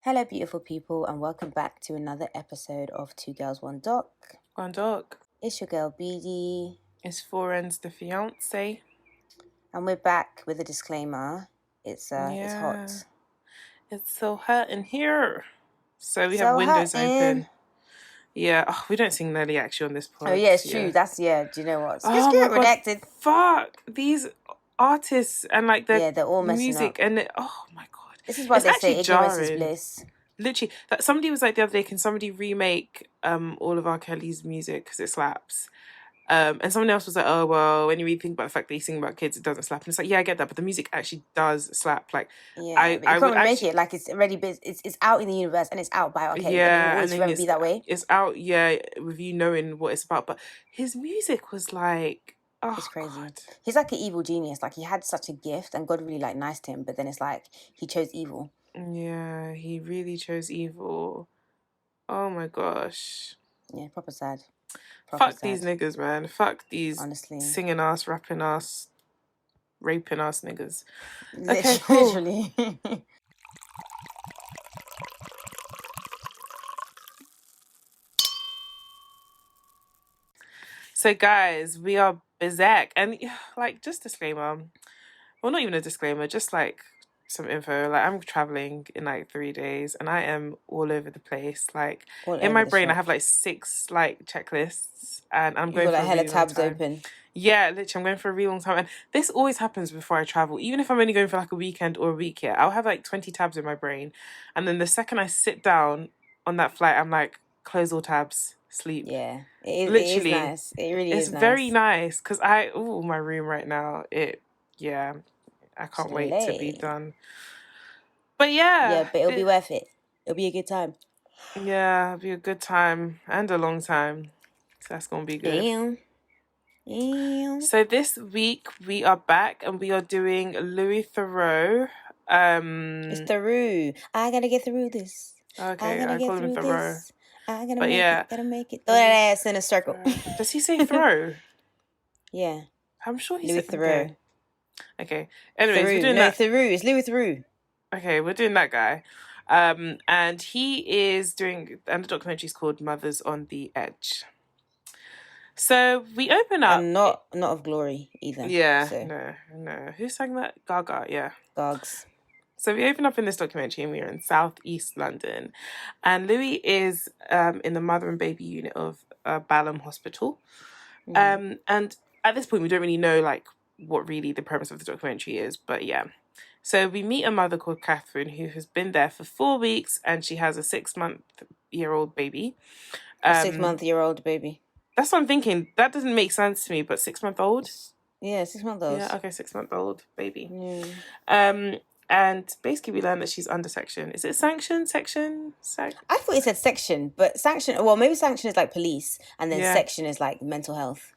Hello, beautiful people, and welcome back to another episode of Two Girls, One Doc. One dog. It's your girl, BD. It's Foreign's the fiance. And we're back with a disclaimer. It's hot. It's so hot in here. So we So have windows hot in. open. Yeah, we don't sing Nelly actually on this pod. Oh, yeah, it's true. Do you know what? Oh my God, redacted. fuck. These artists and like the they're all messing music up. and oh my God. This is why they say ignorance is bliss. Literally, that somebody was like the other day, can somebody remake all of R. Kelly's music because it slaps? And someone else was like, oh, well, when you really think about the fact that you sing about kids, it doesn't slap. And it's like, yeah, I get that, but the music actually does slap. Like, yeah, I can't make it. Like, it's already it's out in the universe and it's out by R. Kelly. Yeah, and it will always be that way. It's out, yeah, with you knowing what it's about. But his music was like, oh, it's crazy. God. He's like an evil genius. Like, he had such a gift and God really like niced him, but then it's like he chose evil. Yeah, he really chose evil. Oh my gosh. Yeah, proper sad. Fuck these niggas, man. Fuck these honestly singing ass, rapping ass, raping ass niggas. Okay, cool. Literally. So guys, we are back, and like, just disclaimer, well, not even a disclaimer, just like some info. Like, I'm traveling in like 3 days and I am all over the place. Like, in my brain I have like 6 like checklists and I'm going for like hella tabs open. Yeah, literally, I'm going for a really long time. And this always happens before I travel. Even if I'm only going for like a weekend or a week here, I'll have like 20 tabs in my brain. And then the second I sit down on that flight, I'm like, close all tabs, sleep. Yeah, it is nice. It really is nice. It's very nice because my room right now, I can't wait to be done. But yeah, but it'll be worth it. It'll be a good time. Yeah, it'll be a good time and a long time. So that's gonna be good. Damn. So this week we are back and we are doing Louis Theroux. It's Theroux. I gotta get through this. Okay, I call him Theroux. Gotta make it. Throw that ass in a circle. Does he say Theroux? Yeah. I'm sure he Louis said Theroux. Okay. Anyways, we're doing that. Theroux. It's Louis Theroux. Okay, we're doing that guy. And he is doing, and the documentary is called Mothers on the Edge. So we open up. And not of Glory either. Yeah, so. No. Who sang that? Gaga, yeah. Gogs. So we open up in this documentary and we're in southeast London. And Louis is in the mother and baby unit of Balham Hospital. Mm-hmm. And at this point, we don't really know like what really the premise of the documentary is, but yeah. So we meet a mother called Catherine who has been there for 4 weeks and she has a 6-month-old baby. A 6-month-old baby. That's what I'm thinking. That doesn't make sense to me, but 6-month-old? Yeah, 6-month-old. Yeah, okay, 6-month-old baby. Yeah. And basically we learn that she's under section. Is it section? I thought it said section, but maybe sanction is like police and then section is like mental health.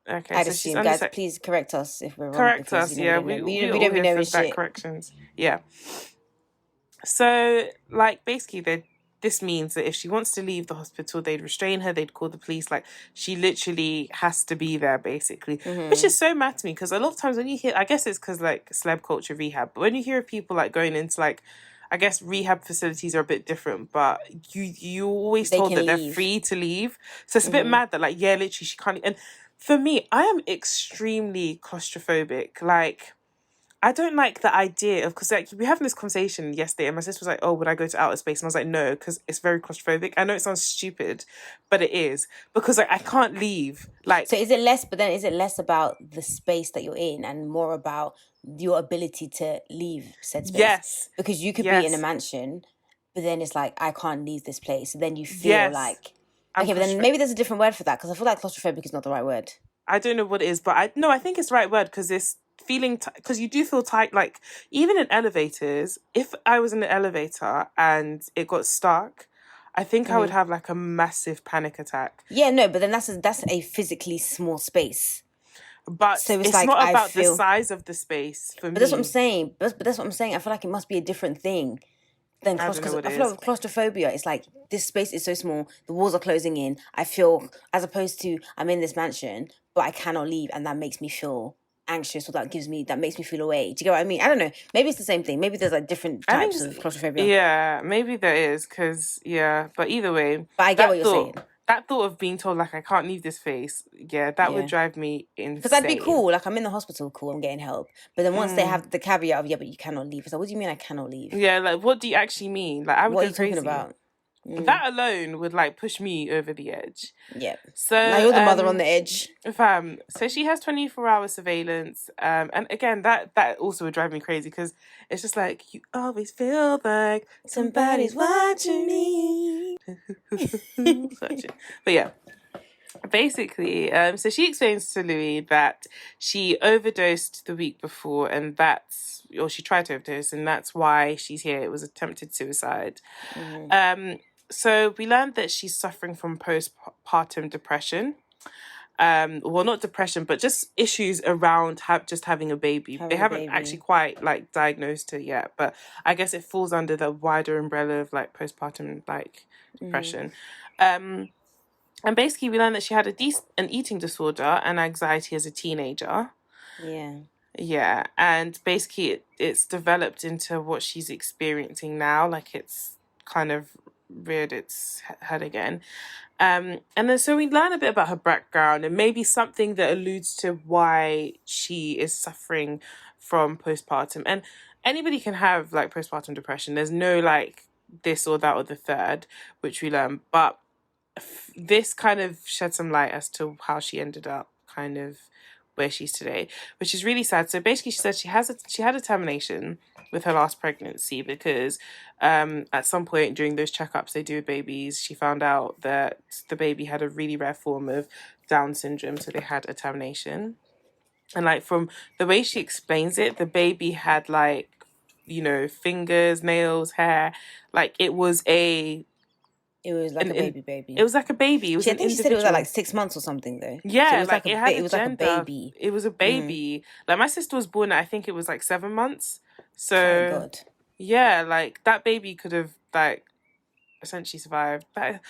Okay, I'd assume. Guys, please correct us if we're wrong. Correct us, yeah. We don't be knowing shit. Corrections. Yeah. So, like, basically, this means that if she wants to leave the hospital, they'd restrain her, they'd call the police. Like, she literally has to be there, basically. Mm-hmm. Which is so mad to me, because a lot of times when you hear, I guess it's because, like, celeb culture rehab, but when you hear of people, like, going into, like, I guess rehab facilities are a bit different, but you always told that they're free to leave. So it's a bit mad that, like, yeah, literally, she can't. And for me, I am extremely claustrophobic. Like, I don't like the idea of, because like we were having this conversation yesterday and my sister was like, oh, would I go to outer space? And I was like, no, because it's very claustrophobic. I know it sounds stupid, but it is, because like I can't leave. Like, so is it less about the space that you're in and more about your ability to leave said space? Yes. Because you could be in a mansion, but then it's like, I can't leave this place. So then you feel like, okay, but then maybe there's a different word for that, because I feel like claustrophobic is not the right word. I don't know what it is, but I think it's the right word, because it's feeling, because you do feel tight, like even in elevators, if I was in an elevator and it got stuck, I think I would have like a massive panic attack. Yeah, no, but then that's a physically small space. But so it's like, not about the size of the space for me. But that's what I'm saying. But that's what I'm saying. I feel like it must be a different thing than because I feel like with claustrophobia, it's like this space is so small, the walls are closing in. I feel, as opposed to I'm in this mansion, but I cannot leave, and that makes me feel anxious or that makes me feel away. Do you get what I mean? I don't know. Maybe it's the same thing. Maybe there's like different types of claustrophobia. Yeah, maybe there is, because but either way, but I get what you're saying. That thought of being told like I can't leave this face, that would drive me insane. Because I'd be cool, like I'm in the hospital, cool, I'm getting help. But then once they have the caveat of but you cannot leave. It's like, what do you mean I cannot leave? Yeah, like what do you actually mean? Like I would. What are you talking about? That alone would like push me over the edge. Yeah. So now you're the mother on the edge. So she has 24-hour surveillance. And again, that also would drive me crazy because it's just like you always feel like somebody's watching me. But yeah. Basically, so she explains to Louis that she overdosed the week before, and she tried to overdose, and that's why she's here. It was attempted suicide. So we learned that she's suffering from postpartum depression. Well, not depression, but just issues around just having a baby. They haven't actually quite like diagnosed her yet, but I guess it falls under the wider umbrella of like postpartum like depression. And basically we learned that she had an eating disorder and anxiety as a teenager. Yeah, and basically it's developed into what she's experiencing now. Like it's kind of reared its head again. And then so we learn a bit about her background and maybe something that alludes to why she is suffering from postpartum. And anybody can have like postpartum depression. There's no like this or that or the third, which we learn. But this kind of shed some light as to how she ended up kind of where she's today, which is really sad. So basically she said she had a termination with her last pregnancy because at some point during those checkups they do with babies, she found out that the baby had a really rare form of Down syndrome, so they had a termination. And like from the way she explains it, the baby had like, fingers, nails, hair, like it was a baby. It was like a baby. It was I think she said it was like 6 months or something though. Yeah, so it was like it had it was like a baby. It was a baby. Like my sister was born at, I think it was like 7 months. So thank God. Yeah, like that baby could have like essentially survived. That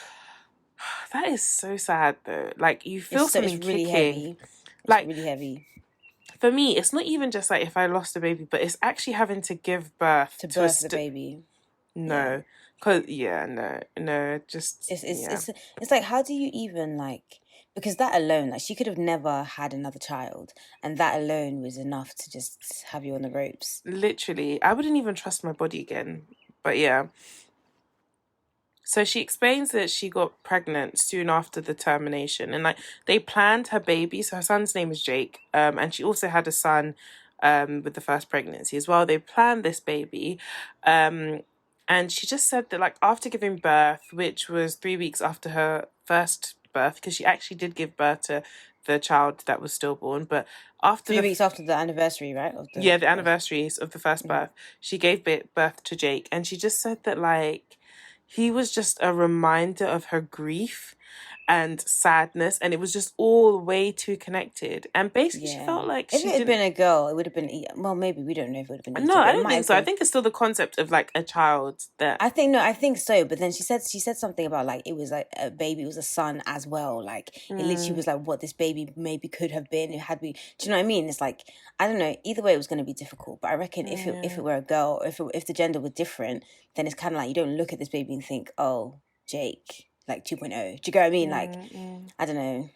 is so sad though. Like you feel something it's really kicking. Heavy. It's really heavy. For me, it's not even just like if I lost a baby, but it's actually having to give birth to the baby. No. Cause just it's like, how do you even like, because that alone, like she could have never had another child, and that alone was enough to just have you on the ropes. Literally, I wouldn't even trust my body again. But yeah. So she explains that she got pregnant soon after the termination, and like they planned her baby. So her son's name is Jake, and she also had a son with the first pregnancy as well. They planned this baby, and she just said that like after giving birth, which was 3 weeks after her first birth, because she actually did give birth to the child that was stillborn, but after 3 weeks after the anniversary, right? The anniversaries of the first birth, she gave birth to Jake, and she just said that like he was just a reminder of her grief and sadness, and it was just all way too connected. And basically she felt like if it had been a girl, it would have been, well, maybe we don't know if it would have been no, I don't think so. I think it's still the concept of like a child that I think so. But then she said something about like it was like a baby, it was a son as well. Like it literally was like what this baby maybe could have been. It had do you know what I mean? It's like, I don't know. Either way, it was going to be difficult. But I reckon if it were a girl, if the gender were different, then it's kind of like you don't look at this baby and think, oh, Jake, like 2.0. Do you get what I mean? Like, I don't know.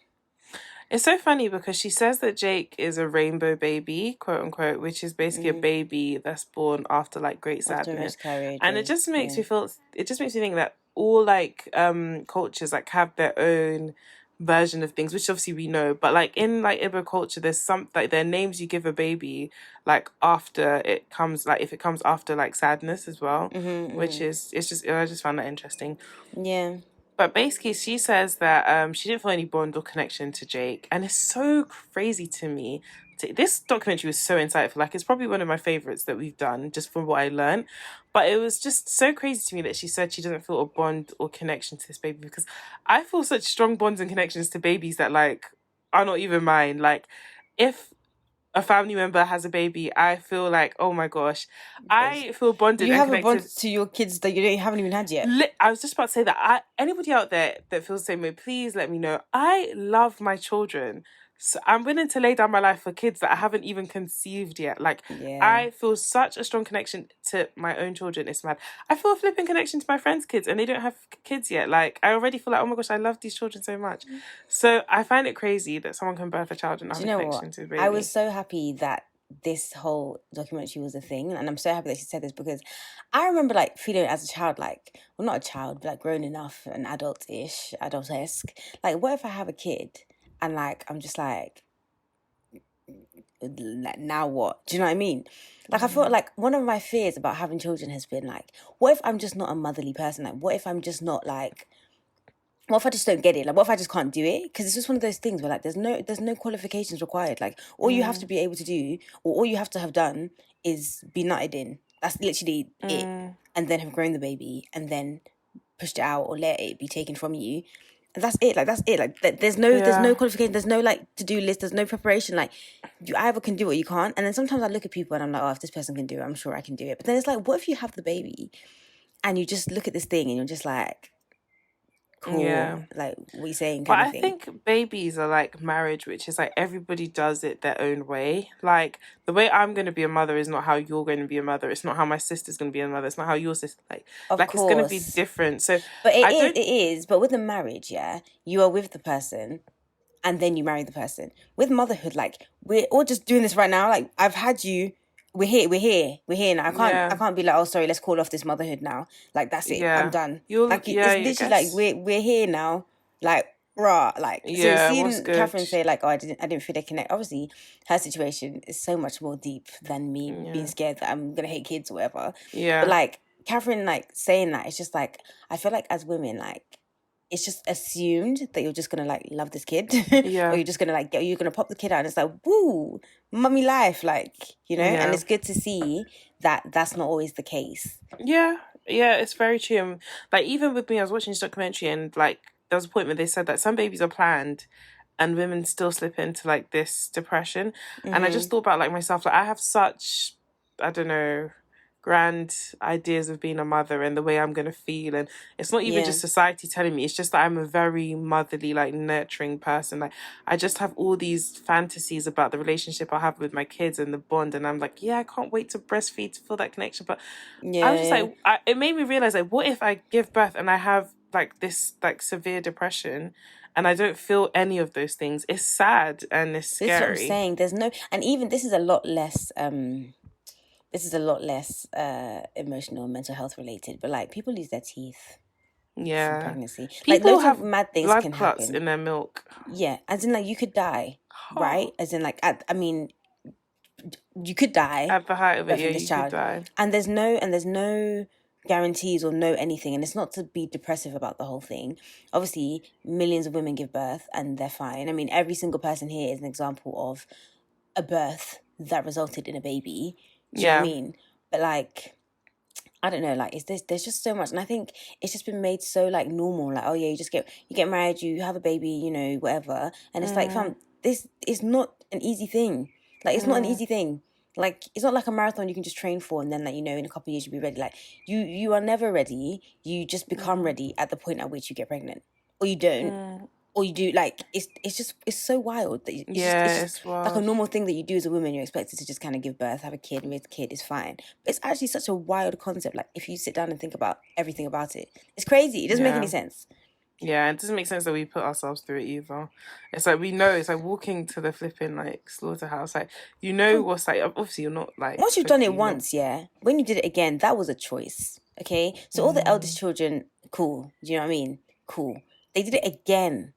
It's so funny because she says that Jake is a rainbow baby, quote unquote, which is basically a baby that's born after like great sadness. And it just makes me feel, it just makes me think that all like cultures like have their own version of things, which obviously we know, but like in like Igbo culture, there's some like their names you give a baby like after it comes, like if it comes after like sadness as well, which is, it's just, I just found that interesting. Yeah. But basically, she says that she didn't feel any bond or connection to Jake. And it's so crazy to me. This documentary was so insightful. Like, it's probably one of my favourites that we've done, just from what I learned. But it was just so crazy to me that she said she doesn't feel a bond or connection to this baby. Because I feel such strong bonds and connections to babies that, like, are not even mine. Like, if a family member has a baby, I feel like, oh my gosh, I feel bonded. You have a bond to your kids that you haven't even had yet. I was just about to say that. Anybody out there that feels the same way, please let me know. I love my children So I'm willing to lay down my life for kids that I haven't even conceived yet. Like, I feel such a strong connection to my own children. It's mad. I feel a flipping connection to my friends' kids, and they don't have kids yet. Like, I already feel like, oh my gosh, I love these children so much. So I find it crazy that someone can birth a child and have a connection to a baby. I was so happy that this whole documentary was a thing, and I'm so happy that she said this, because I remember like feeling as a child, like, well, not a child, but like grown enough and adult-esque, like, what if I have a kid and like I'm just like, now what? Do you know what I mean? Like, I felt like one of my fears about having children has been like, what if I'm just not a motherly person? Like, what if I'm just not like, what if I just don't get it? Like, what if I just can't do it? Because it's just one of those things where like there's no qualifications required. Like, all you have to be able to do, or all you have to have done, is be nutted in. That's literally it. And then have grown the baby, and then pushed it out or let it be taken from you. And that's it. Like, that's it. Like, there's no qualification. There's no like to-do list. There's no preparation. Like, you either can do it or you can't. And then sometimes I look at people and I'm like, oh, if this person can do it, I'm sure I can do it. But then it's like, what if you have the baby and you just look at this thing and you're just like, cool, like, what are you saying? But I think babies are like marriage, which is like everybody does it their own way. Like, the way I'm going to be a mother is not how you're going to be a mother. It's not how my sister's going to be a mother. It's not how your sister, of course. It's going to be different. So, but it is. But with the marriage, you are with the person, and then you marry the person. With motherhood, like, we're all just doing this right now. Like, I've had you. We're here now. I can't be like, oh, sorry, let's call off this motherhood now. Like, that's it. I'm done. Like, it's literally like we're here now. Like, rah. Like, so seeing Catherine say like, oh, I didn't feel they connect. Obviously, her situation is so much more deep than me being scared that I'm gonna hate kids or whatever. Yeah. But like Catherine, like, saying that, it's just like, I feel like as women, like, it's just assumed that you're just gonna like love this kid, or you're just gonna like you're gonna pop the kid out, and it's like, woo, mummy life, like, you know. And it's good to see that that's not always the case. Yeah, it's very true. Like, even with me, I was watching this documentary, and like there was a point where they said that some babies are planned, and women still slip into like this depression. And I just thought about like myself, like I have such, I don't know, grand ideas of being a mother and the way I'm gonna feel, and it's not even just society telling me, it's just that I'm a very motherly, like, nurturing person. Like, I just have all these fantasies about the relationship I have with my kids and the bond, and I'm like, I can't wait to breastfeed, to feel that connection. But I was just like, it made me realize, like, what if I give birth and I have like this like severe depression and I don't feel any of those things? It's sad and it's scary. This is what I'm saying. There's no, and even this is a lot less emotional and mental health related, but like, people lose their teeth from pregnancy. People like, have mad things blood can clots happen in their milk. As in like, you could die, right? As in like, I mean, you could die at the height of it. You could die, and there's no guarantees or no anything. And it's not to be depressive about the whole thing. Obviously, millions of women give birth and they're fine. I mean, every single person here is an example of a birth that resulted in a baby. Do you know what I mean? But like, I don't know, like, there's just so much, and I think it's just been made so like normal. Like, oh yeah, you get married, you have a baby, you know, whatever, and it's like, fam, this is not an easy thing. Like, it's not an easy thing. Like, it's not like a marathon you can just train for and then, like, you know, in a couple of years you'll be ready. Like, you are never ready. You just become ready at the point at which you get pregnant, or you don't. Or you do. Like, it's so wild that it's just like a normal thing that you do as a woman. You're expected to just kind of give birth, have a kid, raise a kid, is fine. But it's actually such a wild concept. Like, if you sit down and think about everything about it, it's crazy. It doesn't make any sense. Yeah, it doesn't make sense that we put ourselves through it either. It's like, we know, it's like walking to the flipping like slaughterhouse. Like, you know what's like, obviously you're not like, once you've done it once, when you did it again, that was a choice. Okay, so all the eldest children, cool. Do you know what I mean? Cool. They did it again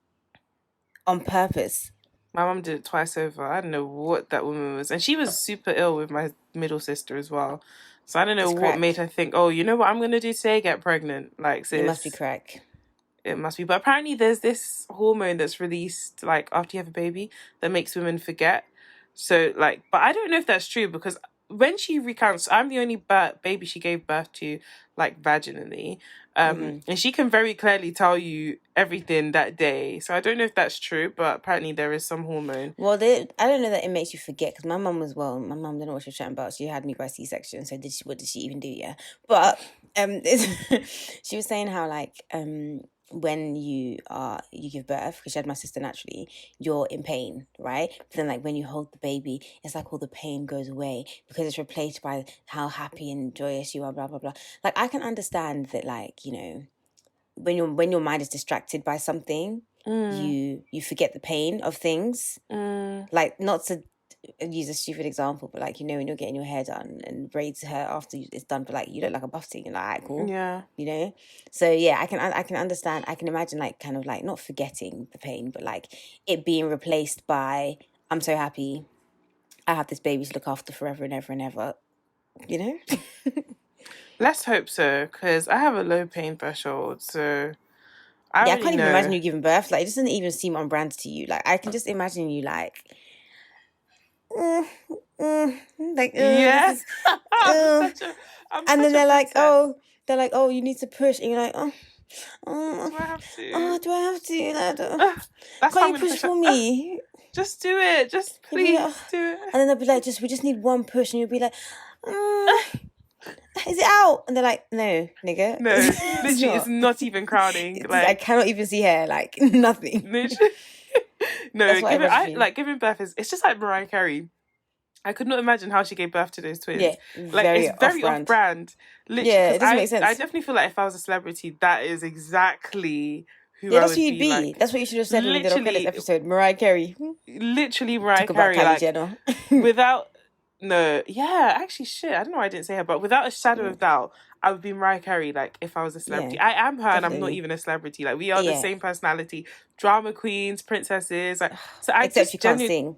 on purpose. My mum did it twice over. I don't know what that woman was, and she was super ill with my middle sister as well. So I don't know what made her think, oh, you know what I'm gonna do today? Get pregnant. Like, sis, it must be crack. It must be. But apparently there's this hormone that's released like after you have a baby that makes women forget. So like, but I don't know if that's true, because when she recounts, I'm the only baby she gave birth to like vaginally. And she can very clearly tell you everything that day. So I don't know if that's true, but apparently there is some hormone. Well, I don't know that it makes you forget, because my mum as well. My mum, don't know what she was chatting about. She had me by C-section. So what did she even do? Yeah. But she was saying how like when you give birth, because she had my sister naturally, you're in pain, right? But then like when you hold the baby, it's like all the pain goes away because it's replaced by how happy and joyous you are, blah blah blah. Like I can understand that, like, you know, when your mind is distracted by something, you forget the pain of things. Like, not to use a stupid example, but like, you know, when you're getting your hair done and braids her after it's done, but like you look like a buffy, and like, alright, cool, Yeah. you know. So yeah, I can understand. I can imagine, like, kind of like not forgetting the pain, but like it being replaced by, I'm so happy I have this baby to look after forever and ever and ever, you know. Let's hope so, because I have a low pain threshold, so I Yeah, I already can't even know. imagine you giving birth. Like, it doesn't even seem on brand to you. Like, I can just imagine you like, Yeah. this is, and then they're like, oh, you need to push, and you're like, do I have to? do I have to? That's Can't you push for me? Just do it. Just please do it. And then they'll be like, we just need one push, and you'll be like, is it out? And they're like, no, nigga. No, literally, it's not even crowding. Like, I cannot even see hair. Like, nothing. Literally. No, giving birth it's just like Mariah Carey. I could not imagine how she gave birth to those twins. Yeah, like it's very off-brand. Literally, yeah, it doesn't make sense. I definitely feel like if I was a celebrity, that is exactly who that's I would who you'd be. Like. That's what you should have said when we did our credits episode. Mariah Carey. Literally, Mariah Talk Carey. About Kylie Jenner. Without actually, shit. I don't know why I didn't say her, but without a shadow of doubt, I would be Mariah Carey. Like, if I was a celebrity, I am her, definitely. And I'm not even a celebrity. Like, we are the same personality, drama queens, princesses. Like, so I except you can't sing.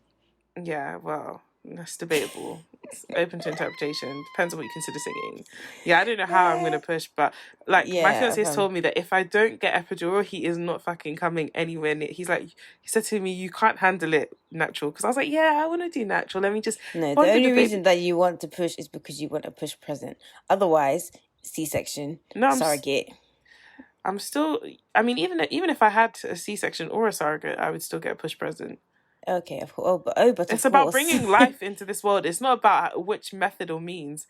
Yeah, well, that's debatable. It's open to interpretation. Depends on what you consider singing. Yeah, I don't know how I'm gonna push, but like my fiance has told me that if I don't get epidural, he is not fucking coming anywhere near. He said to me, "You can't handle it natural," because I was like, "Yeah, I want to do natural. Let me just." No, the only reason that you want to push is because you want a push present. Otherwise, C-section, surrogate. I'm still. I mean, even if I had a C-section or a surrogate, I would still get a push present. Okay, of course. But it's about bringing life into this world. It's not about which method or means.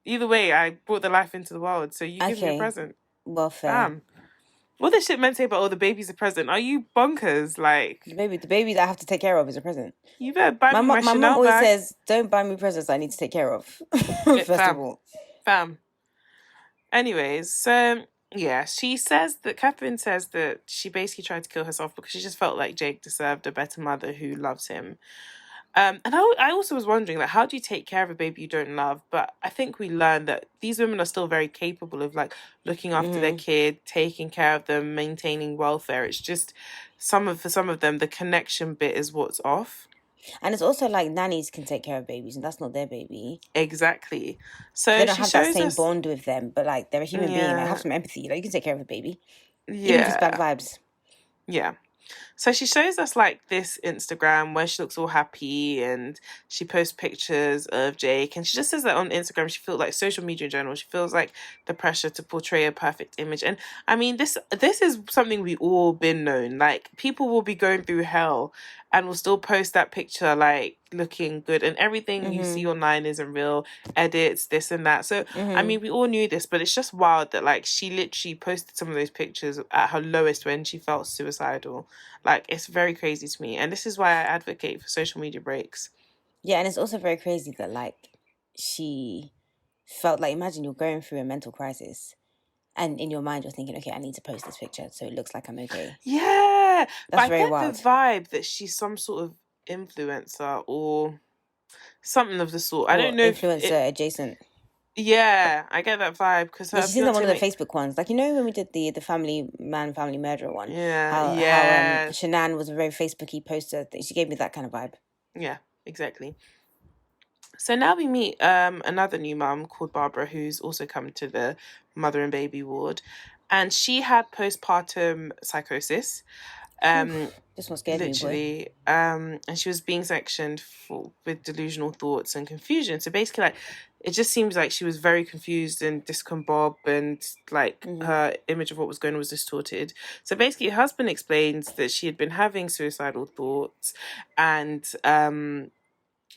Either way, I brought the life into the world, so you give me a present. Well, fair. What this shit meant to say about, the baby's a present? Are you bonkers? Like, the baby that I have to take care of is a present. You better buy me my Chanel bag. My mom always says, "Don't buy me presents I need to take care of." First of all, fam. Anyways, so. Yeah, Catherine says that she basically tried to kill herself because she just felt like Jake deserved a better mother who loves him. And I also was wondering, like, how do you take care of a baby you don't love? But I think we learned that these women are still very capable of, like, looking after their kid, taking care of them, maintaining welfare. It's just for some of them, the connection bit is what's off. And it's also like nannies can take care of babies, and that's not their baby. Exactly. So they don't have that same bond with them, but like they're a human being. Like, have some empathy. Like, you can take care of a baby, even if it's bad vibes. Yeah. So she shows us, like, this Instagram where she looks all happy and she posts pictures of Jake, and she just says that on Instagram she feels like social media in general, she feels like the pressure to portray a perfect image. And I mean, this is something we all been known. Like, people will be going through hell and will still post that picture, like, looking good, and everything you see online isn't real, edits, this and that. So I mean, we all knew this, but it's just wild that, like, she literally posted some of those pictures at her lowest when she felt suicidal. Like, it's very crazy to me, and this is why I advocate for social media breaks. Yeah, and it's also very crazy that, like, she felt like, imagine you're going through a mental crisis, and in your mind you're thinking, okay, I need to post this picture so it looks like I'm okay. Yeah, that's very wild. The vibe that she's some sort of influencer or something of the sort. I don't know. Influencer adjacent. Yeah, I get that vibe because she's in one of the Facebook ones. Like, you know, when we did the family murderer one. Yeah, how Shanann was a very Facebooky poster. She gave me that kind of vibe. Yeah, exactly. So now we meet another new mum called Barbara, who's also come to the mother and baby ward, and she had postpartum psychosis. This one scared me, boy. And she was being sectioned with delusional thoughts and confusion. So basically, like, it just seems like she was very confused and discombobulated, and like her image of what was going on was distorted. So basically, her husband explains that she had been having suicidal thoughts, and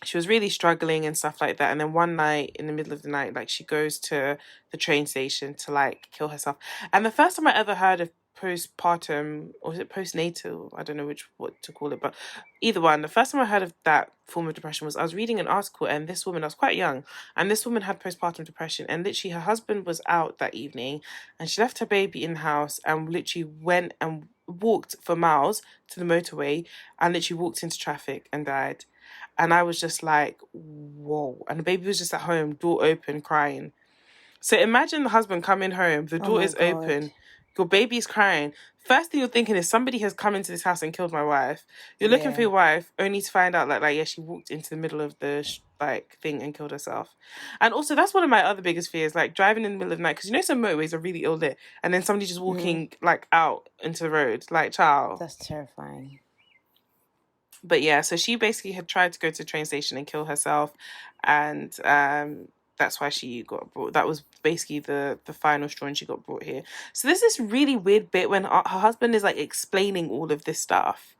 she was really struggling and stuff like that. And then one night, in the middle of the night, like, she goes to the train station to, like, kill herself. And the first time I ever heard of postpartum, or is it postnatal? I don't know what to call it, but either one. The first time I heard of that form of depression was I was reading an article, and this woman, I was quite young, and this woman had postpartum depression, and literally her husband was out that evening, and she left her baby in the house and literally went and walked for miles to the motorway and literally walked into traffic and died. And I was just like, whoa. And the baby was just at home, door open, crying. So imagine the husband coming home, the door is open, your baby's crying. First thing you're thinking is somebody has come into this house and killed my wife. You're looking for your wife, only to find out yeah, she walked into the middle of the thing and killed herself. And also that's one of my other biggest fears, like driving in the middle of the night, because some motorways are really ill lit, and then somebody just walking out into the road, child. That's terrifying. But yeah, so she basically had tried to go to the train station and kill herself, and that's why she got brought. That was basically the final straw, and she got brought here. So there's this really weird bit when her husband is explaining all of this stuff,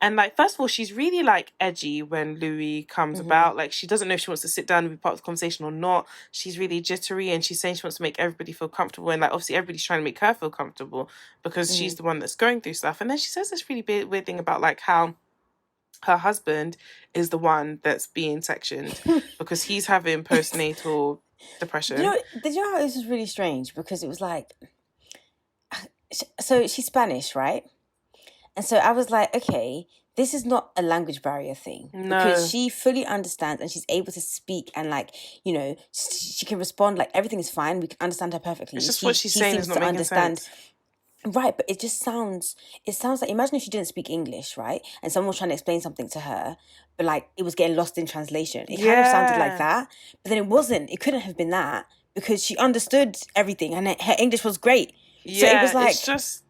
and first of all, she's really edgy when Louis comes about. She doesn't know if she wants to sit down and be part of the conversation or not. She's really jittery, and she's saying she wants to make everybody feel comfortable, and obviously everybody's trying to make her feel comfortable because she's the one that's going through stuff. And then she says this really weird thing about how her husband is the one that's being sectioned because he's having postnatal depression. Did you know how this was really strange? Because it was so she's Spanish, right? And so I was like, okay, this is not a language barrier thing. No. Because she fully understands and she's able to speak and she can respond, everything is fine. We can understand her perfectly. It's just what she's saying is not making sense. Right, but it sounds like, imagine if she didn't speak English, right? And someone was trying to explain something to her, but it was getting lost in translation. It kind of sounded like that, but then it wasn't. It couldn't have been that because she understood everything and her English was great. Yeah, so it was it's just...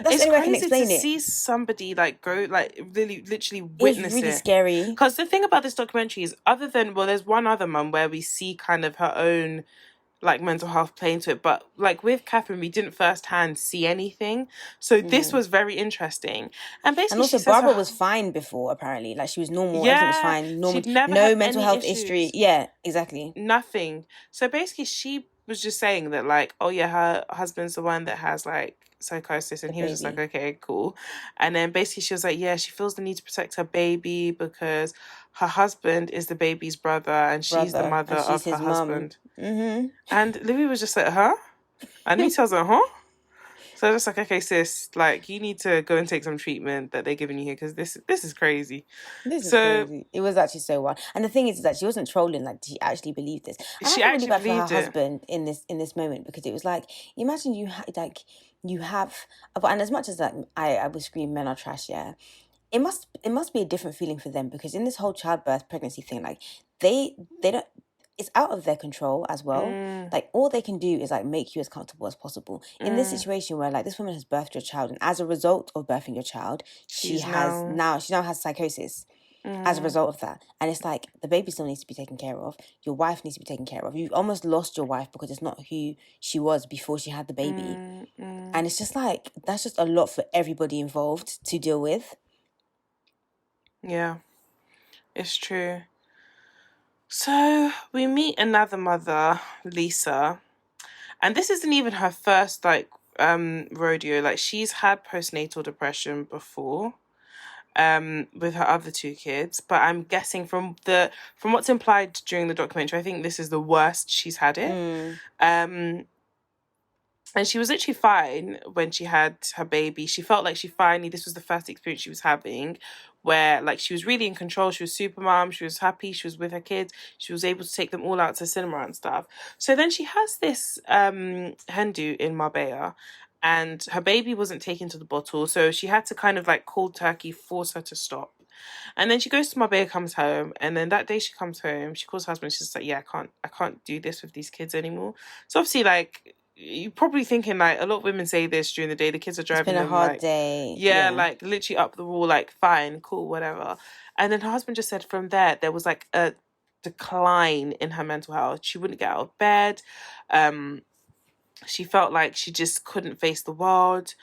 That's the only way I can explain it. See somebody go really literally witness it. It's really scary. Because the thing about this documentary is, other than there's one other mum where we see kind of her own mental health play into it, but with Catherine we didn't firsthand see anything, so this was very interesting. And basically, and also Barbara was fine before, apparently, she was normal, everything was fine, normal, no mental health history. Yeah, exactly, nothing. So basically she was just saying that oh yeah, her husband's the one that has psychosis, and he was just okay, cool. And then basically she was yeah, she feels the need to protect her baby because her husband is the baby's brother and she's the mother of her husband. Mm-hmm. And Louis was just huh? And he tells her, huh? So I was just okay, sis, you need to go and take some treatment that they're giving you here because this is crazy. This is crazy. It was actually so wild. And the thing is that she wasn't trolling, she actually believed this. And she I actually really believed for her husband in this moment, because it was imagine you have, and as much as I would scream men are trash, yeah, it must be a different feeling for them, because in this whole childbirth pregnancy thing, they don't, it's out of their control as well. All they can do is make you as comfortable as possible. In this situation where this woman has birthed your child, and as a result of birthing your child, she now has psychosis as a result of that. And it's the baby still needs to be taken care of. Your wife needs to be taken care of. You've almost lost your wife because it's not who she was before she had the baby. And it's just that's just a lot for everybody involved to deal with. Yeah, it's true. So we meet another mother, Lisa, and this isn't even her first rodeo. She's had postnatal depression before, with her other two kids, but I'm guessing from what's implied during the documentary, I think this is the worst she's had it. And she was literally fine when she had her baby. She felt this was the first experience she was having where she was really in control. She was super mom. She was happy. She was with her kids. She was able to take them all out to cinema and stuff. So then she has this hen do in Marbella, and her baby wasn't taken to the bottle. So she had to kind of cold turkey force her to stop. And then she goes to Marbella, comes home, and then that day she comes home, she calls her husband. She's just yeah, I can't do this with these kids anymore. So obviously you're probably thinking a lot of women say this during the day. The kids are driving them. It's been a hard day. Yeah, literally up the wall, fine, cool, whatever. And then her husband just said from there was a decline in her mental health. She wouldn't get out of bed. She felt she just couldn't face the world.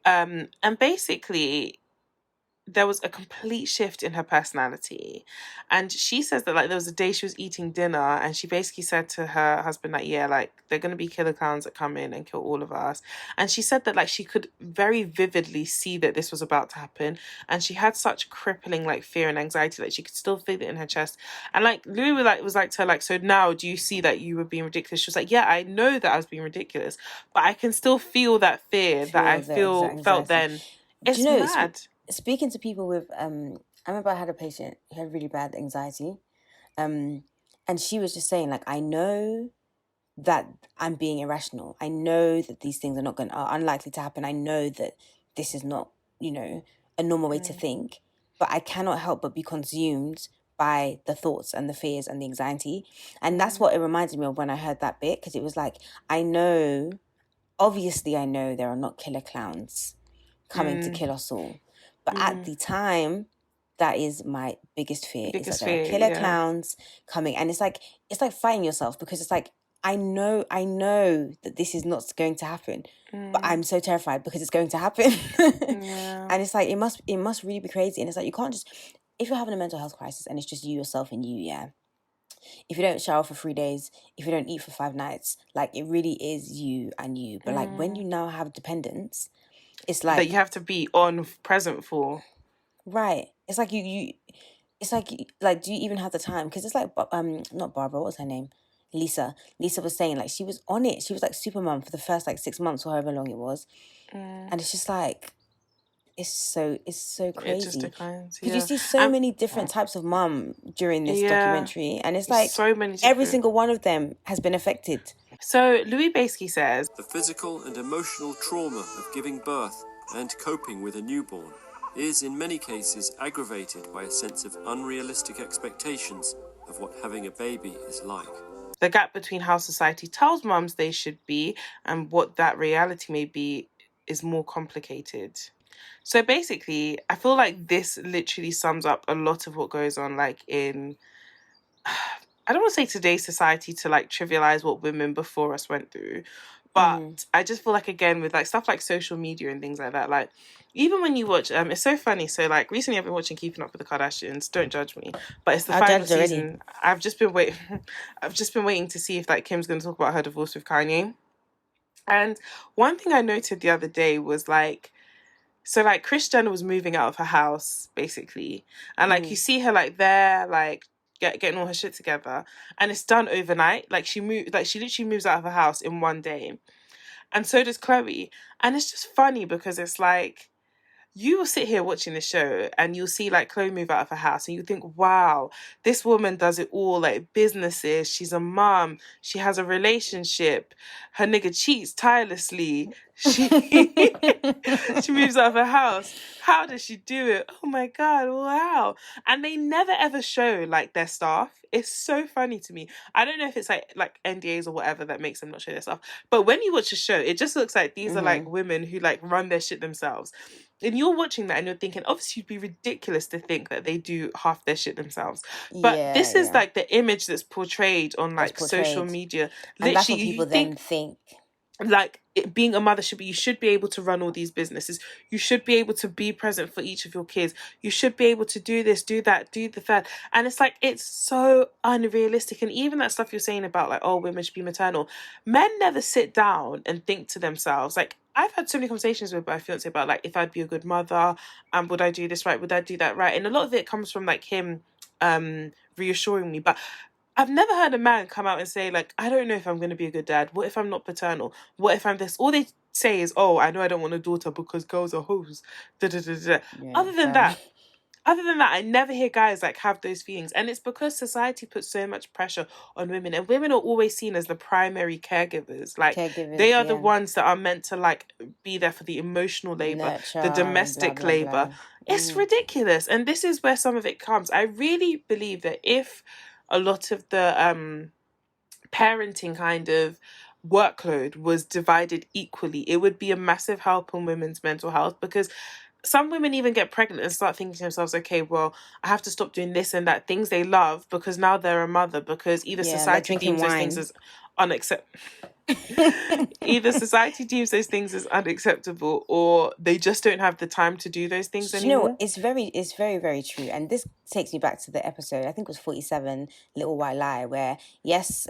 And basically there was a complete shift in her personality. And she says that, like, there was a day she was eating dinner and she basically said to her husband, like, yeah, like, they're going to be killer clowns that come in and kill all of us. And she said that, like, she could very vividly see that this was about to happen. And she had such crippling, like, fear and anxiety, like, she could still feel it in her chest. And, like, Louis was like to her, like, so now do you see that you were being ridiculous? She was like, yeah, I know that I was being ridiculous, but I can still feel that fear that I felt then. It's mad. Speaking to people with I remember I had a patient who had really bad anxiety, and she was just saying, like, I know that I'm being irrational. I know that these things are unlikely to happen. I know that this is not, a normal way to think, but I cannot help but be consumed by the thoughts and the fears and the anxiety. And that's what it reminded me of when I heard that bit, because it was like, obviously I know there are not killer clowns coming to kill us all. But at the time, that is my biggest fear. Is that there are killer clowns coming. And it's like fighting yourself, because it's like, I know that this is not going to happen, but I'm so terrified because it's going to happen. And it's like, it must really be crazy. And it's like, you can't just, if you're having a mental health crisis and it's just you, yourself and you, if you don't shower for 3 days, if you don't eat for 5 nights, like, it really is you and you. But like, when you now have dependence, it's like that you have to be present for. Right. It's like it's like do you even have the time? Because it's like, not Barbara, what was her name? Lisa was saying, like, she was on it. She was like super mum for the first like 6 months or however long it was. And it's just like, it's so crazy. It just declines. Because you see so many different types of mum during this documentary, and it's like so many every single one of them has been affected. So Louis basically says the physical and emotional trauma of giving birth and coping with a newborn is in many cases aggravated by a sense of unrealistic expectations of what having a baby is like. The gap between how society tells mums they should be and what that reality may be is more complicated. So basically, I feel like this literally sums up a lot of what goes on, like, in, I don't want to say today's society to like trivialize what women before us went through, but I just feel like, again, with like stuff like social media and things like that, like, even when you watch, it's so funny. So like recently I've been watching Keeping Up with the Kardashians. Don't judge me, but it's the final season. I've just been waiting to see if like Kim's going to talk about her divorce with Kanye. And one thing I noted the other day was like, so like Kris Jenner was moving out of her house basically, and like you see her like there, like getting all her shit together, and it's done overnight. Like she literally moves out of her house in one day, and so does Chloe. And it's just funny because it's like, you will sit here watching the show and you'll see like Chloe move out of her house and you think, wow, this woman does it all, like businesses, she's a mom, she has a relationship, her nigga cheats tirelessly, she moves out of her house. How does she do it? Oh my God, wow. And they never ever show like their staff. It's so funny to me. I don't know if it's like NDAs or whatever that makes them not show their stuff. But when you watch a show, it just looks like these are like women who like run their shit themselves. And you're watching that and you're thinking, obviously it'd be ridiculous to think that they do half their shit themselves. But this is like the image that's portrayed on like social media. And that's what people then think. Like, being a mother you should be able to run all these businesses. You should be able to be present for each of your kids. You should be able to do this, do that, do the third. And it's like, it's so unrealistic. And even that stuff you're saying about like, oh, women should be maternal. Men never sit down and think to themselves, like, I've had so many conversations with my fiance about like, if I'd be a good mother, would I do this right? Would I do that right? And a lot of it comes from like him reassuring me. But I've never heard a man come out and say, like, I don't know if I'm going to be a good dad. What if I'm not paternal? What if I'm this? All they say is, oh, I know I don't want a daughter because girls are hoes. Yeah, other than that, I never hear guys like have those feelings. And it's because society puts so much pressure on women. And women are always seen as the primary caregivers. Like, they are the ones that are meant to like be there for the emotional labor, the domestic labor. It's ridiculous. And this is where some of it comes. I really believe that if a lot of the parenting kind of workload was divided equally, it would be a massive help on women's mental health, because some women even get pregnant and start thinking to themselves, okay, well, I have to stop doing this and that, things they love, because now they're a mother, because either society deems those things as unacceptable. Either society deems those things as unacceptable, or they just don't have the time to do those things anymore. It's very, very true. And this takes me back to the episode, I think it was 47, Little White Lie, where yes,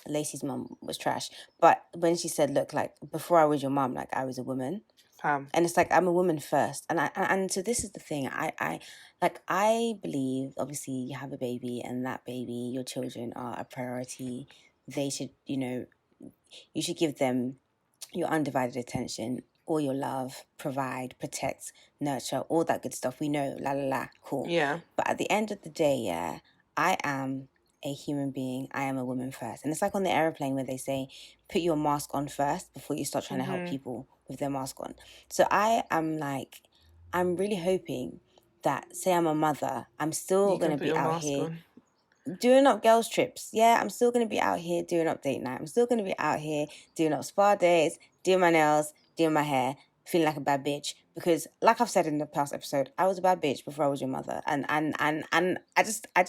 Lacey's mum was trash, but when she said, look, like, before I was your mum, like, I was a woman. And it's like, I'm a woman first. And so this is the thing. I believe, obviously, you have a baby, and that baby, your children are a priority. They should, you should give them your undivided attention, all your love, provide, protect, nurture, all that good stuff. We know, cool. Yeah. But at the end of the day, yeah, I am a human being. I am a woman first. And it's like on the airplane where they say, put your mask on first before you start trying to help people with their mask on. So I'm really hoping that, say I'm a mother, I'm still going to be out here doing up girls' trips. Yeah, I'm still going to be out here doing up date night. I'm still going to be out here doing up spa days, doing my nails, doing my hair, feeling like a bad bitch. Because, like I've said in the past episode, I was a bad bitch before I was your mother, and I just a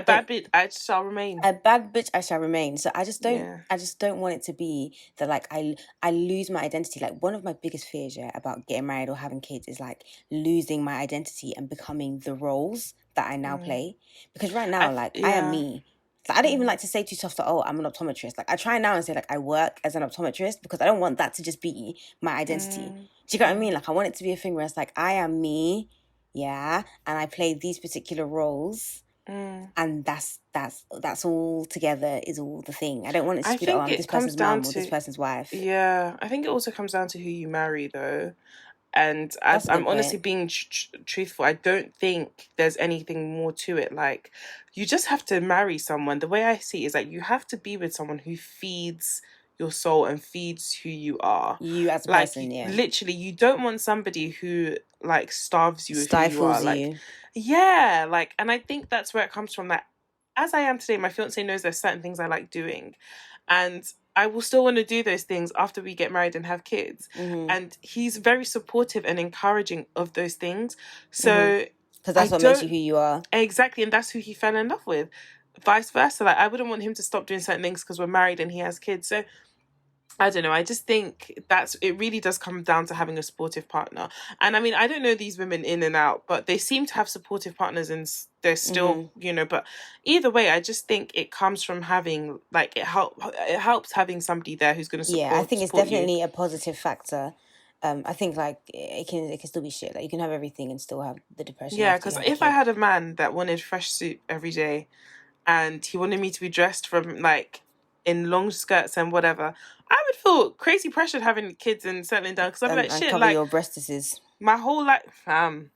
bad bitch I shall remain. A bad bitch I shall remain. So I just don't want it to be that, like, I lose my identity. Like, one of my biggest fears, about getting married or having kids is like losing my identity and becoming the roles that I now play. Because right now, I am me. Like, I don't even like to say too soft that, I'm an optometrist. Like, I try now and say, like, I work as an optometrist, because I don't want that to just be my identity. Do you get what I mean? Like, I want it to be a thing where it's like, I am me, and I play these particular roles, and that's all together is all the thing. I don't want it to be like, this person's mum or this person's wife. Yeah, I think it also comes down to who you marry, though. And as I'm honestly being truthful, I don't think there's anything more to it. Like, you just have to marry someone. The way I see it is like, you have to be with someone who feeds your soul and feeds who you are. You as a like, person, yeah. Literally, you don't want somebody who, like, starves you with stifles who you are. you. Like, yeah, like, and I think that's where it comes from. That as I am today, my fiance knows there's certain things I like doing, and I will still want to do those things after we get married and have kids. And he's very supportive and encouraging of those things. So, because that's what makes you who you are. Exactly, and that's who he fell in love with. Vice versa, like, I wouldn't want him to stop doing certain things because we're married and he has kids. So, I don't know. I just think it really does come down to having a supportive partner. And I mean, I don't know these women in and out, but they seem to have supportive partners, and they're still, but either way, I just think it comes from having, like, it helps having somebody there who's going to support. Yeah, I think it's definitely a positive factor. I think, like, it can still be shit. Like, you can have everything and still have the depression. Yeah, because if I had a man that wanted fresh soup every day, and he wanted me to be dressed from, like, in long skirts and whatever, I would feel crazy pressured having kids and settling down, because I'm like, shit, cover like, your breastises. My whole life, fam.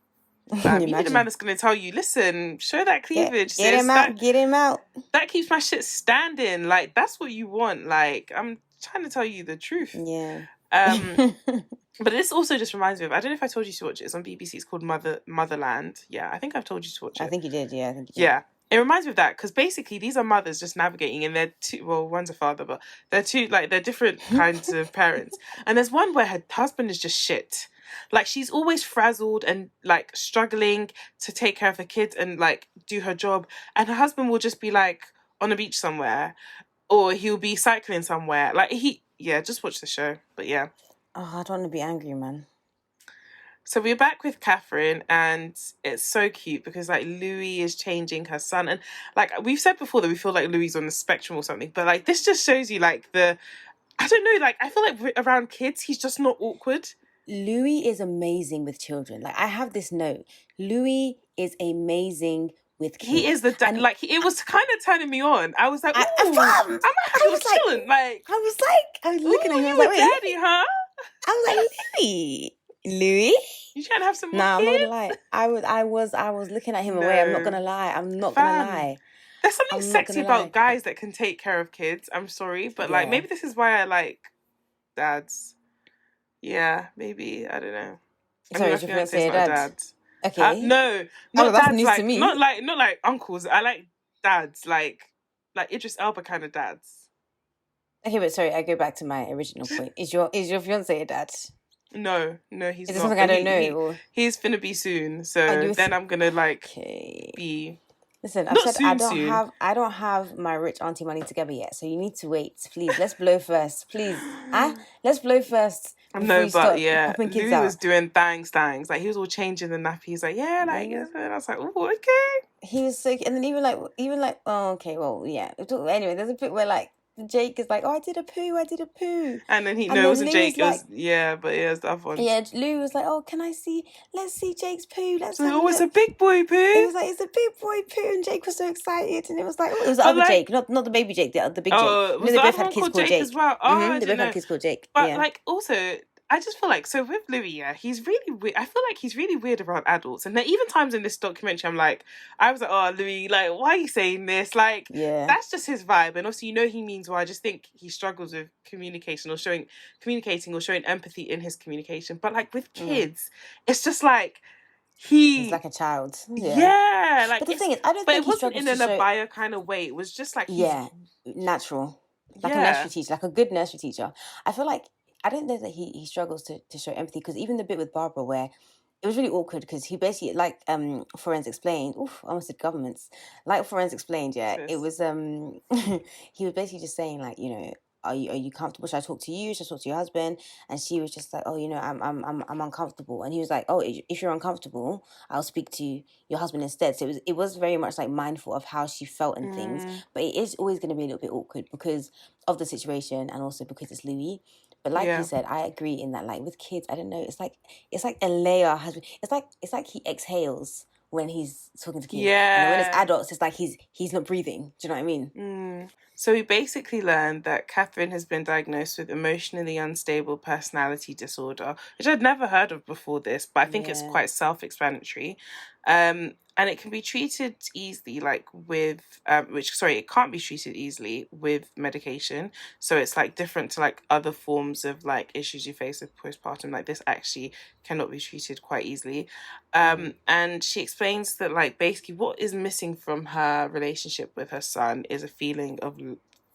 You need a man that's going to tell you, listen, show that cleavage. Get him out, get him out. That keeps my shit standing. Like, that's what you want. Like, I'm trying to tell you the truth. Yeah. But this also just reminds me of, I don't know if I told you to watch it. It's on BBC. It's called Motherland. Yeah, I think I've told you to watch it. I think you did, yeah. Yeah. It reminds me of that, because basically these are mothers just navigating, and they're two, well, one's a father, but they're two, like, they're different kinds of parents. And there's one where her husband is just shit. Like, she's always frazzled and, like, struggling to take care of her kids and, like, do her job. And her husband will just be, like, on a beach somewhere, or he'll be cycling somewhere. Like, just watch the show. But yeah. Oh, I don't want to be angry, man. So we're back with Catherine, and it's so cute because, like, Louis is changing her son. And, like, we've said before that we feel like Louis is on the spectrum or something. But, like, this just shows you, like, I don't know, like, I feel like around kids, he's just not awkward. Louis is amazing with children. Like, I have this note. Louis is amazing with kids. He is it was kind of turning me on. I was like, ooh, I'm chilling. Like, I was looking at him. I was like, wait, daddy, huh? I was like, Louis? You trying to have some more kids? I'm not gonna lie. I was looking at him away. I'm not gonna lie. Gonna lie. There's something sexy about guys that can take care of kids. I'm sorry, but like, maybe this is why I like dads. Yeah, maybe, I don't know. Sorry, your fiance say dad? Okay. No, not that's dads. news Like, to me. Not like uncles. I like dads, like Idris Elba kind of dads. Okay, but sorry, I go back to my original point. Is your fiance a dad? No, he's not. Is it something I don't know? He's finna be soon, so then I'm gonna be Listen, I've Not said I soon. don't have my rich auntie money together yet, so you need to wait. Please, let's blow first. Please. Let's blow first before No, you but start yeah, popping kids Louis was out. doing things. Like he was all changing the nappy. He's like, yeah, like, Yeah. and I was like, oh, okay. He was so, and then even like, oh, okay, well, yeah. Anyway, there's a bit where like Jake is like, oh, I did a poo, And then and it then wasn't Lou Jake. is It like, was but it was the other one. yeah, Lou was like, oh, let's see Jake's poo, let's So have a it was look. a big boy poo. It was like, it's a big boy poo, and Jake was so excited, and it was like, oh, it was the But other like, Jake, not the baby Jake, the big Jake. oh, was They the both other had one kids called called Jake as Jake. well? Oh, I They didn't both had know. kids called Jake. But Yeah. like, also, I just feel like, so with Louis, yeah, he's really weird. I feel like he's really weird around adults. And there even times in this documentary, I was like, oh, Louis, like, why are you saying this? Like, Yeah. that's just his vibe. And obviously, he means well. I just think he struggles with communicating or showing empathy in his communication. But like with kids, it's just like, He's like a child. Yeah, like, but the thing is, I don't but think it he wasn't struggles in to an show. abaya kind of way. It was just like natural, like a yeah. nursery teacher, like a good nursery teacher. I feel like I don't know that he struggles to show empathy, because even the bit with Barbara where it was really awkward, because he basically, like Forenz explained, I almost said governments, like Forenz explained, it was he was basically just saying, like, are you comfortable? Should I talk to you? Should I talk to your husband? And she was just like, oh, I'm uncomfortable. And he was like, oh, if you're uncomfortable, I'll speak to your husband instead. So it was very much like mindful of how she felt and things. But it is always going to be a little bit awkward because of the situation, and also because it's Louis. But like you said, I agree in that, like, with kids, I don't know, it's like a layer has been, it's like he exhales when he's talking to kids. Yeah. And when it's adults, it's like he's not breathing. Do you know what I mean? So we basically learned that Catherine has been diagnosed with emotionally unstable personality disorder, which I'd never heard of before this, but I think it's quite self-explanatory. And it can be treated easily, like with, it can't be treated easily with medication. So it's like different to like other forms of like issues you face with postpartum. Like this actually cannot be treated quite easily. And she explains that like basically what is missing from her relationship with her son is a feeling of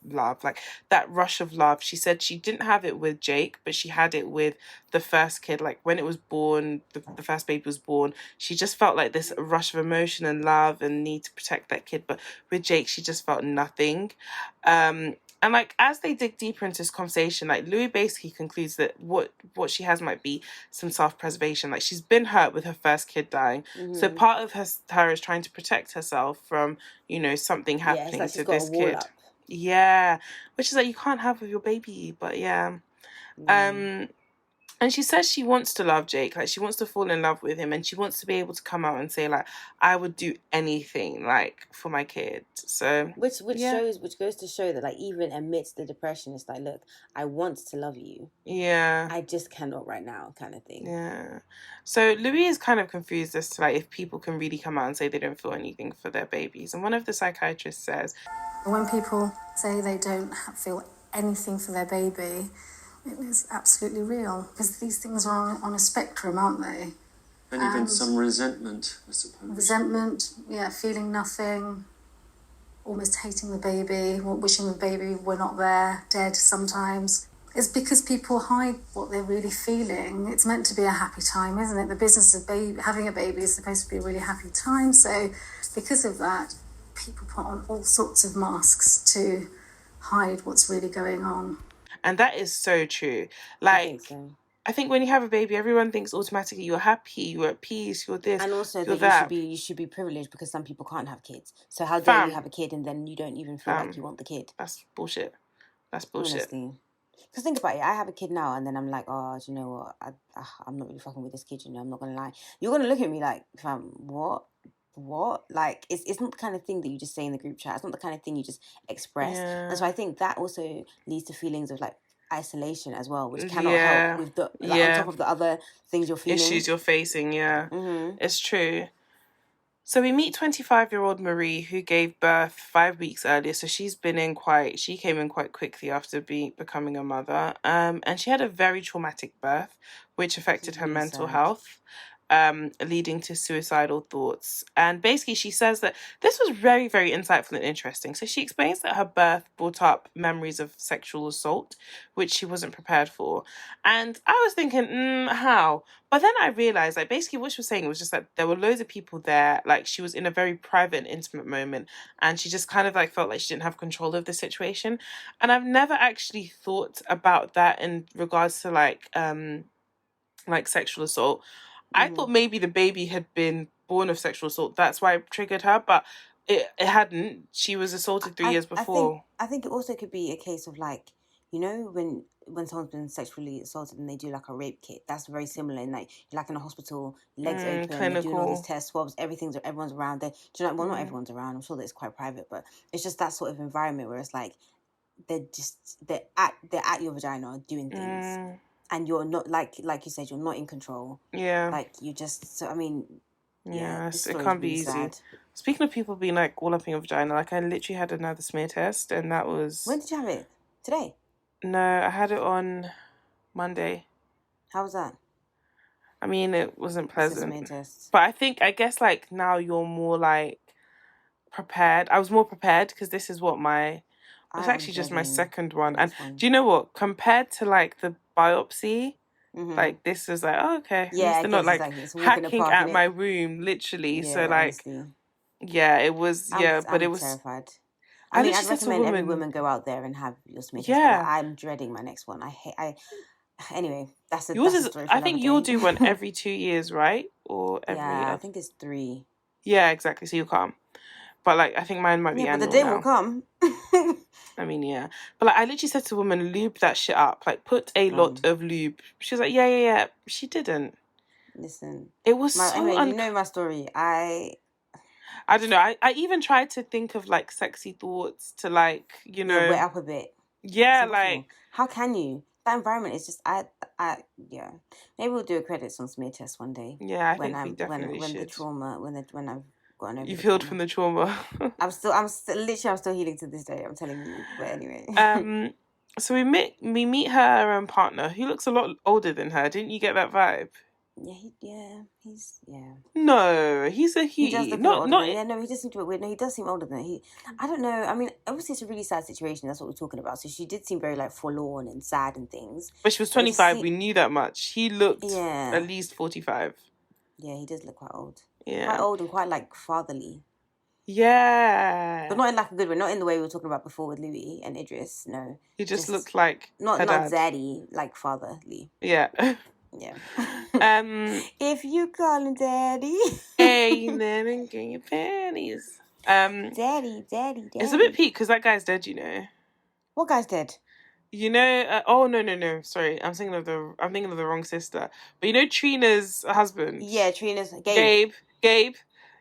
love, like that rush of love. She said she didn't have it with Jake, but she had it with the first kid. Like when it was born, the first baby was born, she just felt like this rush of emotion and love and need to protect that kid. But with Jake, she just felt nothing. And like as they dig deeper into this conversation, like Louis basically concludes that what she has might be some self-preservation. Like she's been hurt with her first kid dying, so part of her is trying to protect herself from something happening like to this kid. Up. Yeah, which is like you can't have with your baby, but yeah. And she says she wants to love Jake, like she wants to fall in love with him, and she wants to be able to come out and say like, I would do anything like for my kid. So which goes to show that like even amidst the depression, it's like, look, I want to love you. Yeah. I just cannot right now, kind of thing. Yeah. So Louis is kind of confused as to like if people can really come out and say they don't feel anything for their babies. And one of the psychiatrists says, when people say they don't feel anything for their baby, it is absolutely real, because these things are on a spectrum, aren't they? And even some resentment, I suppose. Resentment, feeling nothing, almost hating the baby, wishing the baby were not there, dead sometimes. It's because people hide what they're really feeling. It's meant to be a happy time, isn't it? The business of having a baby is supposed to be a really happy time. So because of that, people put on all sorts of masks to hide what's really going on. And that is so true. Like, I think when you have a baby, everyone thinks automatically you're happy, you're at peace, you're this, and also you're that you should be privileged because some people can't have kids. So how dare you have a kid and then you don't even feel like you want the kid? That's bullshit. That's bullshit. Honestly. Because think about it, I have a kid now, and then I'm like, oh, do you know what? I'm not really fucking with this kid. I'm not gonna lie. You're gonna look at me like, fam, what? Like it's not the kind of thing that you just say in the group chat. It's not the kind of thing you just express. And so I think that also leads to feelings of like isolation as well, which cannot help with the on top of the other things you're feeling, issues you're facing. It's true. So we meet 25-year-old Marie, who gave birth 5 weeks earlier. So she came in quite quickly after becoming a mother. And she had a very traumatic birth, which affected her mental health. leading to suicidal thoughts. And basically she says that this was very, very insightful and interesting. So she explains that her birth brought up memories of sexual assault, which she wasn't prepared for. And I was thinking, how? But then I realized, like, basically what she was saying was just that there were loads of people there. Like, she was in a very private and intimate moment, and she just kind of like felt like she didn't have control of the situation. And I've never actually thought about that in regards to like sexual assault. I thought maybe the baby had been born of sexual assault. That's why it triggered her, but it hadn't. She was assaulted 3 years before. I think it also could be a case of like, you know, when someone's been sexually assaulted and they do like a rape kit, that's very similar. In like you're like in a hospital, legs open, they're doing all these tests, swabs, everyone's around there. Do you know? Well, not everyone's around. I'm sure that it's quite private, but it's just that sort of environment where it's like they're at your vagina doing things. And you're not, like you said, you're not in control. Yeah. Like, you just, so, I mean, yes, it can't be easy. Sad. Speaking of people being, like, all up in your vagina, like, I literally had another smear test, and that was... When did you have it? Today? No, I had it on Monday. How was that? I mean, it wasn't pleasant. It's a smear test. But I guess, like, now you're more, like, prepared. I was more prepared, because this is what it's actually just my second one. And do you know what? Compared to, like, the biopsy, like, this is like, oh, okay. Yeah, they're not, like, hacking at my womb, literally. Yeah, so, like, honestly. Yeah, it was, but it was... terrified. I'd recommend every woman go out there and have your smear test. Yeah. I'm dreading my next one. Anyway, that's a... Yours that's is, I think you'll do one every 2 years, right? Or every... Yeah, I think it's 3. Yeah, exactly. So you'll come. But, like, I think mine might be annual but the day now. will come. I mean, yeah. But, like, I literally said to a woman, lube that shit up. Like, put a lot of lube. She was like, yeah. She didn't. Listen. It was you know my story. I don't know. I even tried to think of, like, sexy thoughts to, like, you know... wet up a bit. Yeah, like... How can you? That environment is just... yeah. Maybe we'll do a credits on smear test one day. Yeah, I think we definitely when should. The trauma... When I've gotten over... You've healed from the trauma. I'm still healing to this day, I'm telling you. But anyway. So we meet her partner, who looks a lot older than her. Didn't you get that vibe? He's No, he's a he. He does look not. Yeah, no, he does seem to be weird. No, he does seem older than he. I don't know. I mean, obviously it's a really sad situation. That's what we're talking about. So she did seem very like forlorn and sad and things. But she was 25. We knew that much. He looked at least 45. Yeah, he does look quite old. Yeah, quite old and quite like fatherly. Yeah, but not in like a good way. Not in the way we were talking about before with Louis and Idris. No, he just looked like not zaddy, like fatherly. Yeah. Yeah. If you call him daddy, hey, then get your panties. Daddy. It's a bit peak because that guy's dead. You know. What guy's dead? You know. Oh no. Sorry, I'm thinking of the wrong sister. But you know Trina's husband. Yeah, Trina's Gabe.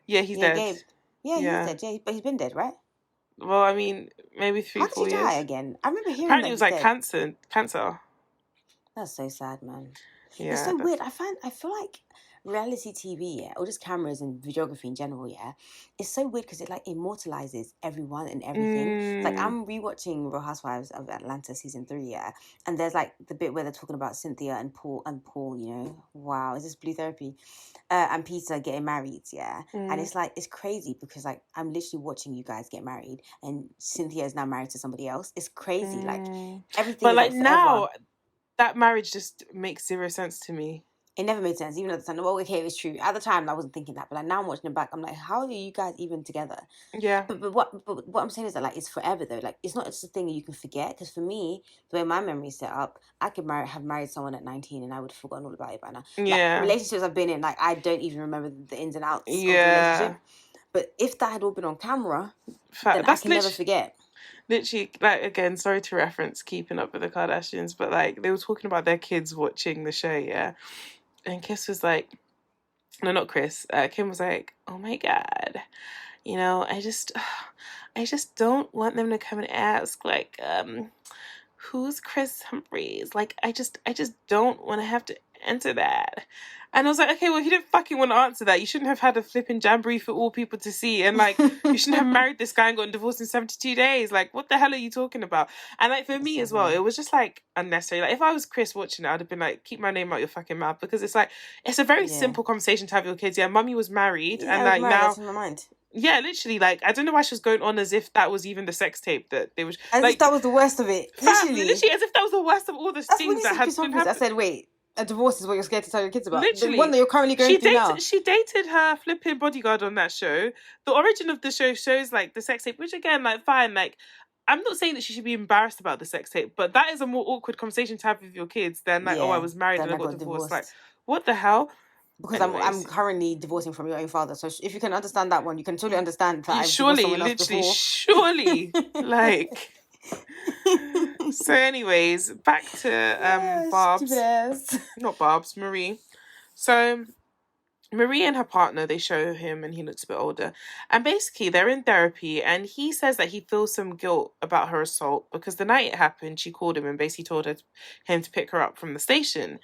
Yeah, he's dead. Gabe. Yeah, he's dead. Yeah, but he's been dead, right? Well, I mean, maybe 3-4 years. How did he die again? I remember hearing. Apparently, it was like cancer. That's so sad, man. Yeah, it's so weird. I feel like reality TV, or just cameras and videography in general, it's so weird because it like immortalizes everyone and everything. Like I'm rewatching Real Housewives of Atlanta season 3, and there's like the bit where they're talking about Cynthia and Paul, you know, wow, is this blue therapy? And Peter getting married, and it's like it's crazy because like I'm literally watching you guys get married, and Cynthia is now married to somebody else. It's crazy, like everything. But like now, that marriage just makes zero sense to me. It never made sense, even at the time. Well, okay, it was true. At the time, I wasn't thinking that. But like now I'm watching it back, I'm like, how are you guys even together? Yeah. But what I'm saying is that like it's forever though. Like it's not just a thing you can forget. Because for me, the way my memory is set up, I could have married someone at 19 and I would have forgotten all about it by now. Yeah. Like, relationships I've been in, like I don't even remember the ins and outs of the relationship. But if that had all been on camera, then I can never forget. Literally, like, again, sorry to reference Keeping Up with the Kardashians, but like they were talking about their kids watching the show, and Chris was like, no, not Chris, Kim was like, oh my God, you know, I just don't want them to come and ask, like, who's Chris Humphries? Like, I just don't want to have to into that. And I was like, okay, well, if you didn't fucking want to answer that, you shouldn't have had a flipping jamboree for all people to see. And, like, you shouldn't have married this guy and gotten divorced in 72 days. Like, what the hell are you talking about? And, like, for me as well, it was just, like, unnecessary. Like, if I was Chris watching it, I'd have been like, keep my name out your fucking mouth. Because it's, like, it's a very simple conversation to have with your kids. Yeah, mummy was married. Yeah, and, like, now... That's in my mind. Yeah, literally, like, I don't know why she was going on as if that was even the sex tape that they was... As like, if that was the worst of it. Literally, as if that was the worst of all the things that had been happening. I said, wait, a divorce is what you're scared to tell your kids about. Literally. The one that you're currently going through now. She dated her flipping bodyguard on that show. The origin of the show shows, like, the sex tape, which, again, like, fine, like, I'm not saying that she should be embarrassed about the sex tape, but that is a more awkward conversation to have with your kids than, like, I was married and I got divorced. Like, what the hell? Because I'm currently divorcing from your own father, so if you can understand that one, you can totally understand that surely, like. So, anyways, back to Barb's, not Barb's, Marie. So, Marie and her partner, they show him, and he looks a bit older, and basically they're in therapy, and he says that he feels some guilt about her assault because the night it happened, she called him and basically told him to pick her up from the station.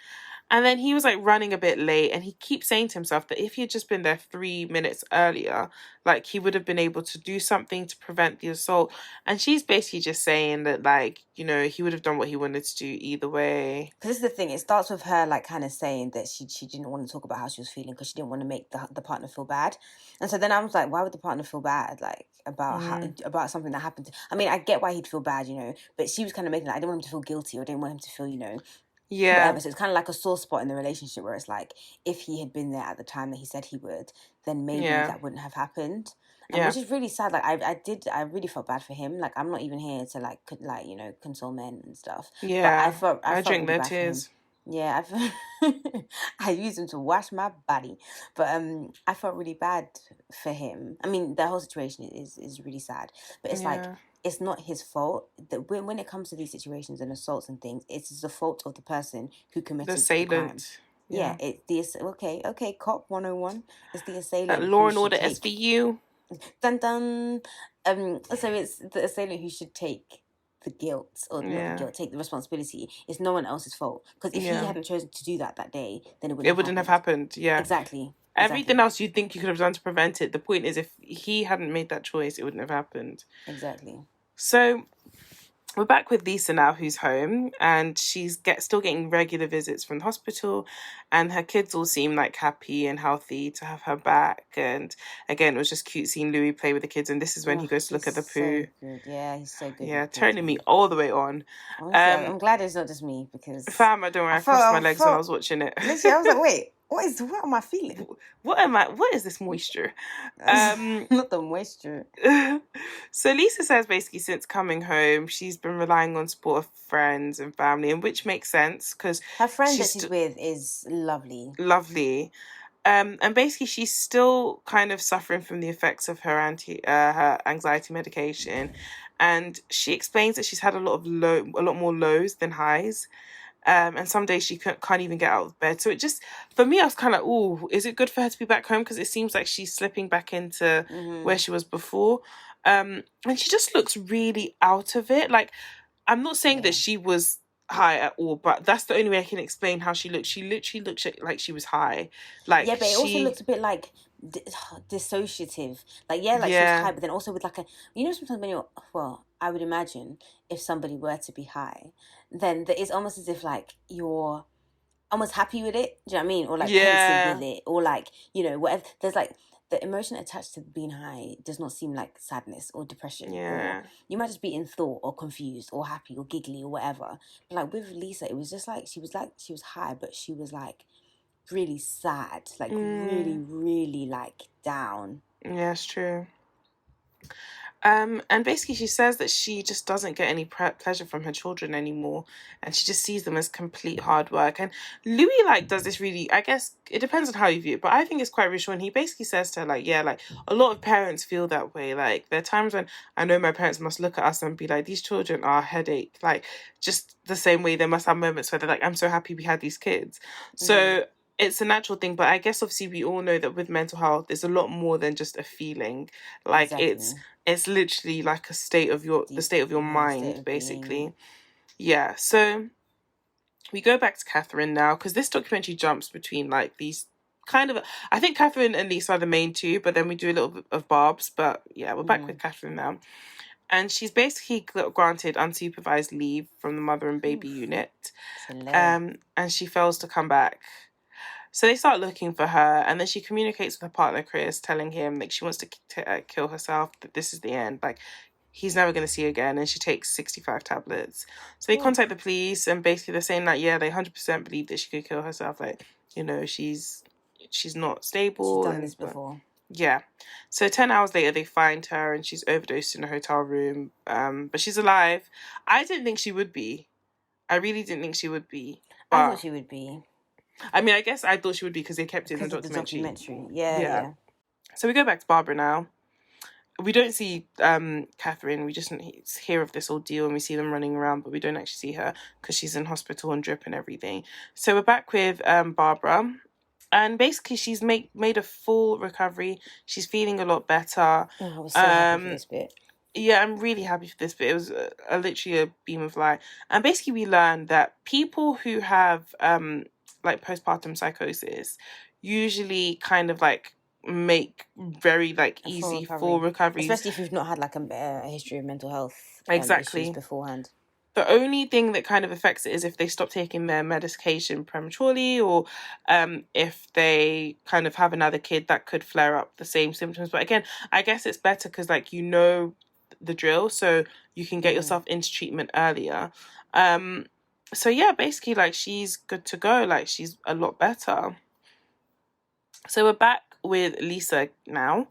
And then he was, like, running a bit late, and he keeps saying to himself that if he had just been there 3 minutes earlier, like, he would have been able to do something to prevent the assault. And she's basically just saying that, like, you know, he would have done what he wanted to do either way. Because this is the thing, it starts with her, like, kind of saying that she didn't want to talk about how she was feeling because she didn't want to make the partner feel bad. And so then I was like, why would the partner feel bad, like, about something that happened? I mean, I get why he'd feel bad, you know, but she was kind of making, like, I didn't want him to feel guilty or didn't want him to feel, you know... Yeah. Whatever. So it's kind of like a sore spot in the relationship where it's like, if he had been there at the time that he said he would, then maybe that wouldn't have happened. And which is really sad. Like, I really felt bad for him. Like, I'm not even here to, like, you know, console men and stuff. Yeah. But I drink their tears. Yeah, I use them to wash my body. But I felt really bad for him. I mean, the whole situation is really sad. But it's like, it's not his fault. That when it comes to these situations and assaults and things, it's the fault of the person who committed the crime. Yeah, it's okay, cop 101. It's the assailant. Law and Order SVU. Dun dun. So it's the assailant who should take the guilt or not the guilt, take the responsibility. It's no one else's fault. Because if he hadn't chosen to do that day, then it wouldn't have happened. Yeah, exactly. Everything else you'd think you could have done to prevent it. The point is, if he hadn't made that choice, it wouldn't have happened. Exactly. So we're back with Lisa now, who's home, and she's still getting regular visits from the hospital, and her kids all seem, like, happy and healthy to have her back. And again, it was just cute seeing Louis play with the kids, and this is when he goes to look at the poo. Good. Yeah, he's so good. Yeah, turning me all the way on. Honestly, I'm glad it's not just me, because... Fam, I don't worry, I crossed my legs when I was watching it. Literally, I was like, wait, what am I feeling? What is this moisture? Not the moisture. So Lisa says basically since coming home, she's been relying on support of friends and family, and which makes sense because her friend that she's with is lovely. Lovely. And basically she's still kind of suffering from the effects of her anxiety medication. And she explains that she's had a lot more lows than highs. And some days she can't even get out of bed. So it just, for me, I was kind of like, ooh, is it good for her to be back home? Because it seems like she's slipping back into where she was before. And she just looks really out of it. Like, I'm not saying that she was high at all, but that's the only way I can explain how she looks. She literally looks like she was high. Like, yeah, but it also looks a bit like dissociative. Like, she was high, but then also with like a, you know, sometimes when I would imagine if somebody were to be high, then it's almost as if like you're almost happy with it. Do you know what I mean? Or like pensive with it, or like, you know, whatever. There's like the emotion attached to being high does not seem like sadness or depression. Yeah. Or you might just be in thought or confused or happy or giggly or whatever. But like with Lisa, it was just like she was high, but she was like really sad, like really, really like down. Yeah, it's true. And basically she says that she just doesn't get any pleasure from her children anymore, and she just sees them as complete hard work. And Louis like does this really, I guess it depends on how you view it, but I think it's quite reassuring. He basically says to her like, yeah, like a lot of parents feel that way. Like there are times when I know my parents must look at us and be like, these children are a headache. Like just the same way they must have moments where they're like, I'm so happy we had these kids. So it's a natural thing, but I guess obviously we all know that with mental health, there's a lot more than just a feeling. Like it's literally like the state of your mind, basically. Yeah. So we go back to Catherine now, because this documentary jumps between like these kind of, I think Catherine and Lisa are the main two, but then we do a little bit of Barb's. But yeah, we're back with Catherine now. And she's basically granted unsupervised leave from the mother and baby unit. And she fails to come back. So they start looking for her, and then she communicates with her partner Chris, telling him like she wants to kill herself, that this is the end, like he's never going to see her again, and she takes 65 tablets. So they contact the police, and basically they're saying like, yeah, they 100% believe that she could kill herself, like, you know, she's not stable. She's done this before. Yeah. So 10 hours later, they find her, and she's overdosed in a hotel room, but she's alive. I didn't think she would be. I really didn't think she would be. I thought she would be. I mean, I guess I thought she would be because they kept it in the documentary. Yeah. So we go back to Barbara now. We don't see Catherine. We just hear of this ordeal, and we see them running around, but we don't actually see her because she's in hospital and drip and everything. So we're back with Barbara, and basically she's made a full recovery. She's feeling a lot better. Oh, I was so happy for this bit. Yeah, I'm really happy for this, but it was literally a beam of light. And basically we learned that people who have like postpartum psychosis usually kind of like make very like easy full recovery, especially if you've not had like a history of mental health issues beforehand. The only thing that kind of affects it is if they stop taking their medication prematurely, or if they kind of have another kid that could flare up the same symptoms. But again, I guess it's better because like you know the drill, so you can get yourself into treatment earlier. So yeah, basically like she's good to go, like she's a lot better. So we're back with Lisa now,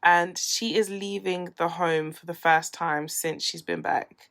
and she is leaving the home for the first time since she's been back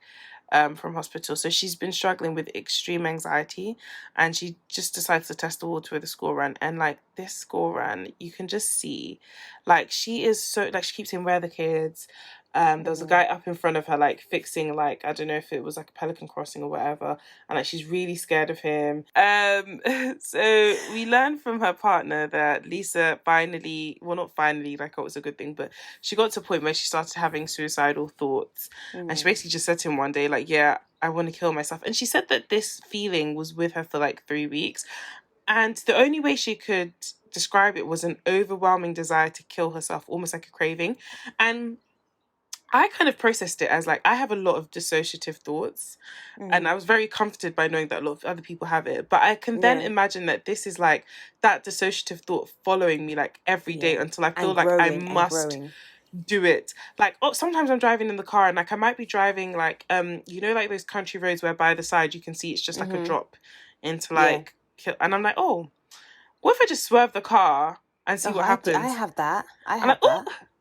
from hospital. So she's been struggling with extreme anxiety, and she just decides to test the water with a school run. And like this school run, you can just see like she is so like, she keeps saying, "Where are the kids?" There was a guy up in front of her, like, fixing, like, I don't know if it was, like, a pelican crossing or whatever. And, like, she's really scared of him. So we learned from her partner that Lisa finally, well, not finally, like, it was a good thing, but she got to a point where she started having suicidal thoughts. And she basically just said to him one day, like, yeah, I want to kill myself. And she said that this feeling was with her for, like, 3 weeks. And the only way she could describe it was an overwhelming desire to kill herself, almost like a craving. And I kind of processed it as like, I have a lot of dissociative thoughts, and I was very comforted by knowing that a lot of other people have it. But I can then imagine that this is like that dissociative thought following me like every day until I feel like I must do it. Like, sometimes I'm driving in the car, and like I might be driving like, you know, like those country roads where by the side you can see it's just like a drop into like, and I'm like, oh, what if I just swerve the car and see what happens? I have that.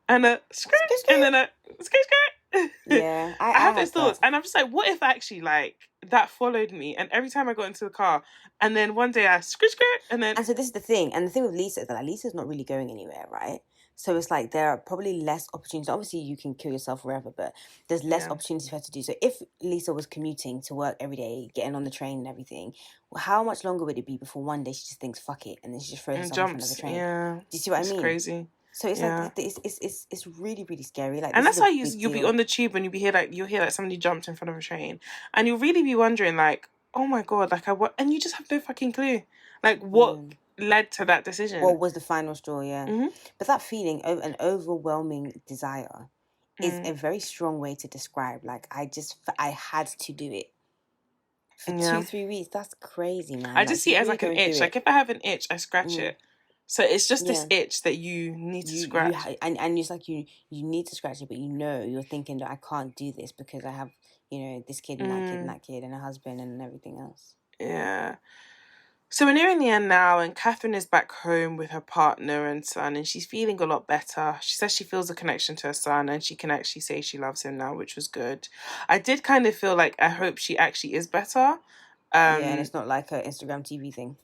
And a skirt, and then a skirt. Yeah, I have those thoughts, and I'm just like, what if actually like that followed me, and every time I got into the car, and then one day I skirt, and then. And so this is the thing, and the thing with Lisa is that like, Lisa's not really going anywhere, right? So it's like there are probably less opportunities. Obviously, you can kill yourself wherever, but there's less opportunities for her to do. So if Lisa was commuting to work every day, getting on the train and everything, well, how much longer would it be before one day she just thinks fuck it, and then she just throws herself in front of the train? Yeah, do you see what I mean? It's crazy. So it's like it's really, really scary. Like, and that's why you'll be on the tube and you'll hear like somebody jumped in front of a train, and you'll really be wondering like, oh my god, like and you just have no fucking clue, like what led to that decision. What was the final straw? Yeah, but that feeling of an overwhelming desire is a very strong way to describe. Like I had to do it for 2-3 weeks. That's crazy, man. I just see it as like an itch. Like if I have an itch, I scratch it. So it's just this itch that you need to scratch. And it's like you need to scratch it, but you're thinking that I can't do this because I have, this kid and that kid and that kid and a husband and everything else. Yeah. So we're nearing the end now, and Catherine is back home with her partner and son, and she's feeling a lot better. She says she feels a connection to her son, and she can actually say she loves him now, which was good. I did kind of feel like I hope she actually is better. And it's not like an Instagram TV thing.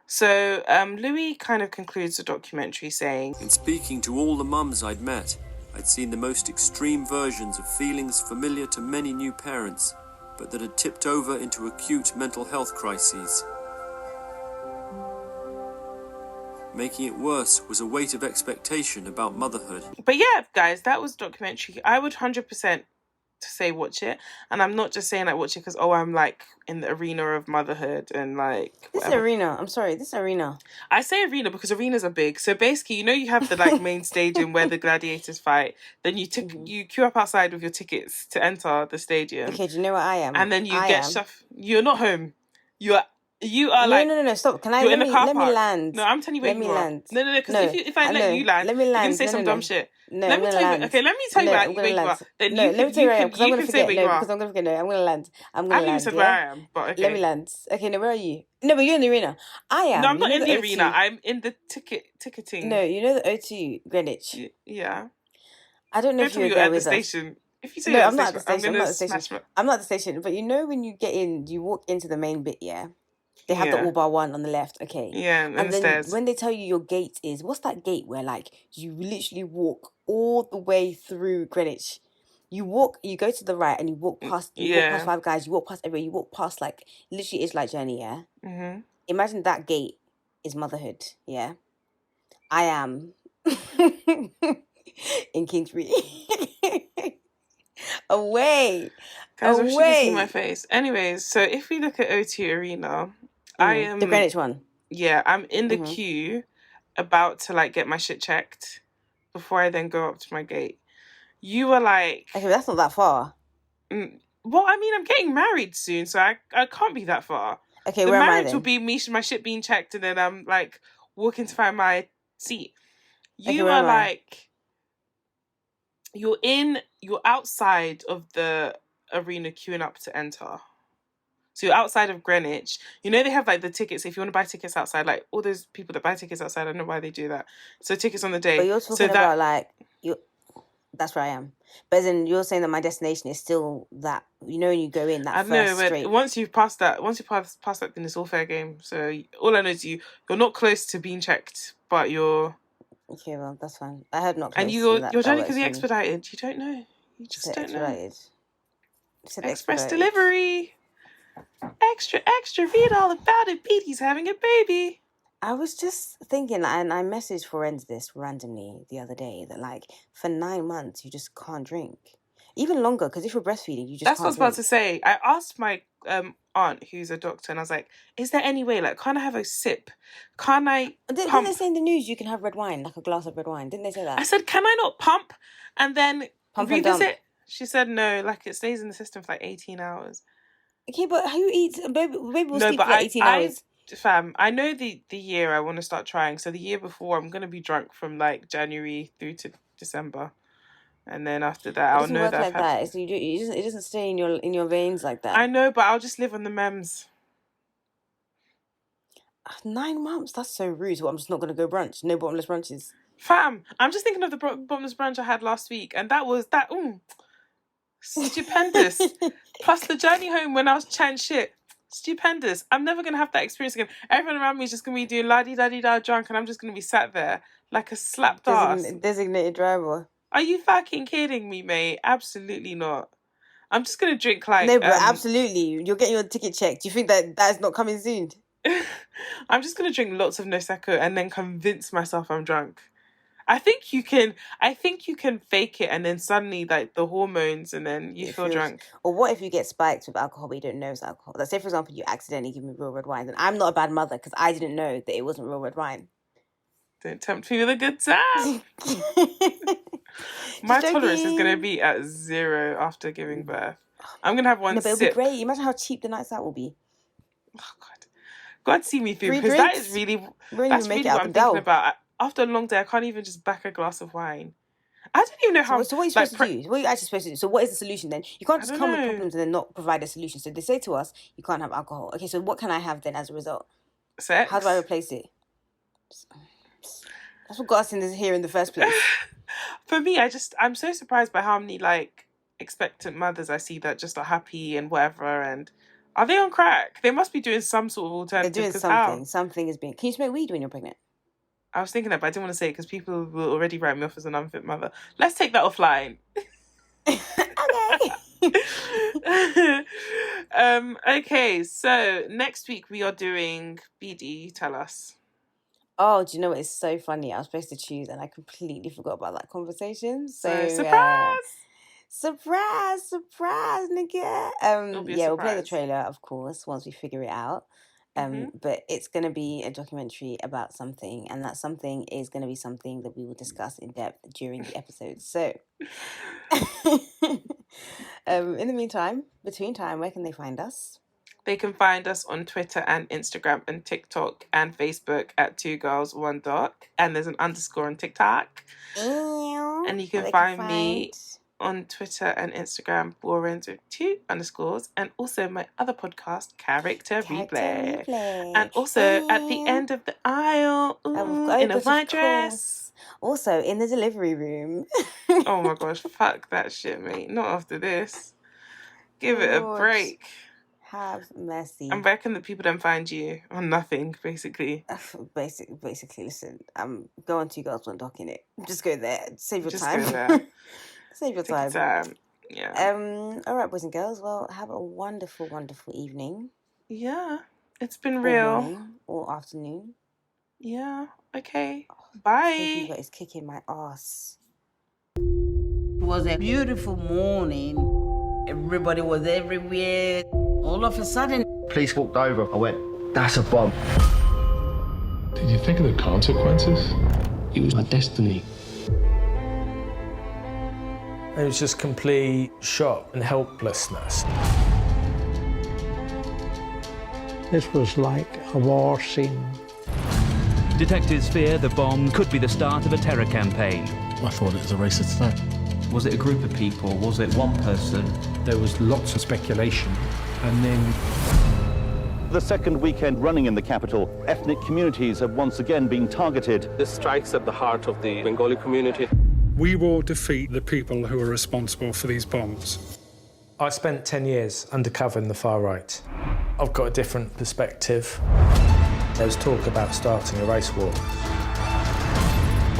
So Louis kind of concludes the documentary saying, in speaking to all the mums I'd met, I'd seen the most extreme versions of feelings familiar to many new parents, but that had tipped over into acute mental health crises. Making it worse was a weight of expectation about motherhood. But yeah, guys, that was documentary. I would 100% to say watch it, and I'm not just saying like watch it because I'm like in the arena of motherhood and like whatever. This arena. I say arena because arenas are big. So basically, you have the like main stadium where the gladiators fight. Then you you queue up outside with your tickets to enter the stadium. Okay, do you know what I am? And then you get stuff. You're not home. You are like no. Stop. Can I? You're in the car park. Let me land. No, I'm telling you where you are. Land. No. Because if I let you land, let me land. You're gonna say some dumb shit. No, let me tell you. Okay, let me tell you where you are. Then let me tell you where I am because I'm gonna forget. No, because I'm gonna forget. No, I'm gonna land. I haven't even said where I am, but okay. Let me land. Okay, no, where are you? No, but you're in the arena. I am. No, I'm not in the arena. I'm in the ticketing. No, you know the O2 Greenwich. Yeah. I don't know if you're there at the with us. station. If you say no, I'm not at the station. I'm not at the station. But you know when you get in, you walk into the main bit. Yeah. They have the all bar one on the left, okay. Yeah, and then the stairs. When they tell you your gate is, what's that gate where like you literally walk all the way through Greenwich? You go to the right and you walk past. You walk past Five Guys. You walk past everywhere. You walk past like literally it's like journey. Yeah. Mm-hmm. Imagine that gate is motherhood. Yeah. I am in Kingsbury. Away. Guys, I wish you could see my face. Anyways, so if we look at O2 Arena. I am the Greenwich one. Yeah, I'm in the queue, about to like get my shit checked before I then go up to my gate. You were like, okay, that's not that far. Well, I mean, I'm getting married soon, so I can't be that far. Okay, the where am I marriage then? will be me, my shit being checked, and then I'm like walking to find my seat. You are like, you're outside of the arena queuing up to enter. So you're outside of Greenwich. They have like the tickets. If you want to buy tickets outside, like all those people that buy tickets outside, I don't know why they do that. So tickets on the day. But you're talking about like that's where I am. But then you're saying that my destination is still that. When you go in that. I know, but straight. Once you pass that, then it's all fair game. So all I know is you're not close to being checked, but you're. Okay, well that's fine. I heard not close. And your journey can be expedited. You don't know. You just don't know. Express delivery. Extra, read all about it. Petey's having a baby. I was just thinking, and I messaged Forenz this randomly the other day, that like for 9 months you just can't drink. Even longer, because if you're breastfeeding, you just That's can't what I was about to say. I asked my aunt, who's a doctor, and I was like, is there any way, like, can't I have a sip? Can't I Didn't they say in the news you can have red wine, like a glass of red wine? Didn't they say that? I said, can I not pump and then revisit? She said no, like it stays in the system for like 18 hours. Okay, but who eats? Baby will sleep for 18 hours. Fam, I know the year I want to start trying. So the year before, I'm going to be drunk from like January through to December. And then after that, I'll know that I've had... It doesn't stay in your veins like that. I know, but I'll just live on the mems. 9 months? That's so rude. Well, I'm just not going to go brunch. No bottomless brunches. Fam, I'm just thinking of the bottomless brunch I had last week. And that was that... stupendous. Plus the journey home when I was chatting shit. Stupendous. I'm never going to have that experience again. Everyone around me is just going to be doing la-di-da-di-da drunk and I'm just going to be sat there like a slapped ass. Designated driver. Are you fucking kidding me, mate? Absolutely not. I'm just going to drink like... No, but absolutely. You're getting your ticket checked. Do you think that is not coming soon? I'm just going to drink lots of Prosecco and then convince myself I'm drunk. I think you can fake it and then suddenly like the hormones and then you feel drunk. Or what if you get spiked with alcohol but you don't know it's alcohol? Let's say, for example, you accidentally give me real red wine. Then I'm not a bad mother because I didn't know that it wasn't real red wine. Don't tempt me with a good time. My tolerance is going to be at 0 after giving birth. I'm going to have one sip. No, but it'll be great. Imagine how cheap the nights out will be. Oh, God see me through because that is really what I'm thinking about. After a long day, I can't even just back a glass of wine. I don't even know how... So what are you supposed to do? What are you actually supposed to do? So what is the solution then? You can't just come with problems and then not provide a solution. So they say to us, you can't have alcohol. Okay, so what can I have then as a result? Sex. How do I replace it? That's what got us here in the first place. For me, I'm so surprised by how many like expectant mothers I see that just are happy and whatever. And are they on crack? They must be doing some sort of alternative. They're doing something. How? Something is being... Can you smoke weed when you're pregnant? I was thinking that, but I didn't want to say it because people will already write me off as an unfit mother. Let's take that offline. Okay. Okay, so next week we are doing BD. Tell us. Oh, do you know what? It's so funny. I was supposed to choose and I completely forgot about that conversation. So surprise! Surprise, nigga. We'll play the trailer, of course, once we figure it out. But it's going to be a documentary about something, and that something is going to be something that we will discuss in depth during the episode. So, in the meantime, where can they find us? They can find us on Twitter and Instagram and TikTok and Facebook at 2girls1doc, and there's an underscore on TikTok. And you can find me on Twitter and Instagram, Borens with 2 underscores, and also my other podcast, Character Replay. And also at the end of the aisle, in a white dress. Also in the delivery room. Oh my gosh, fuck that shit, mate. Not after this. Give it a break. Have mercy. And where can the people then find you? On nothing, basically. Basically, listen, go on 2girls1doc in it. Just go there. Save your time. Just go there. Save your time. Yeah. All right, boys and girls. Well, have a wonderful, wonderful evening. Yeah. It's been real. Morning or afternoon. Yeah. Okay. Bye. Fever is kicking my ass. It was a beautiful morning. Everybody was everywhere. All of a sudden, police walked over. I went, that's a bomb. Did you think of the consequences? It was my destiny. It was just complete shock and helplessness. This was like a war scene. Detectives fear the bomb could be the start of a terror campaign. I thought it was a racist attack. Was it a group of people? Was it one person? There was lots of speculation. And then... The second weekend running in the capital, ethnic communities have once again been targeted. This strikes at the heart of the Bengali community. We will defeat the people who are responsible for these bombs. I spent 10 years undercover in the far right. I've got a different perspective. There was talk about starting a race war.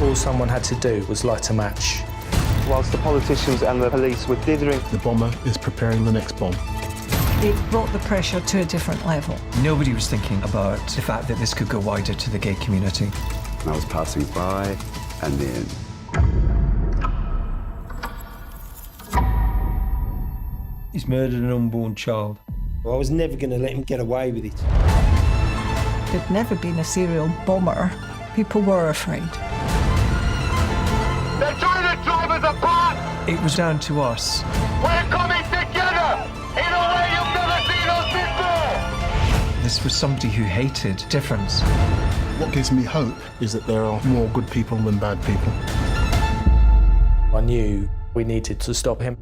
All someone had to do was light a match. Whilst the politicians and the police were dithering, the bomber is preparing the next bomb. It brought the pressure to a different level. Nobody was thinking about the fact that this could go wider to the gay community. I was passing by, and then... He's murdered an unborn child. I was never going to let him get away with it. There'd never been a serial bomber. People were afraid. They're trying to drive us apart! It was down to us. We're coming together in a way you've never seen us before! This was somebody who hated difference. What gives me hope is that there are more good people than bad people. I knew we needed to stop him.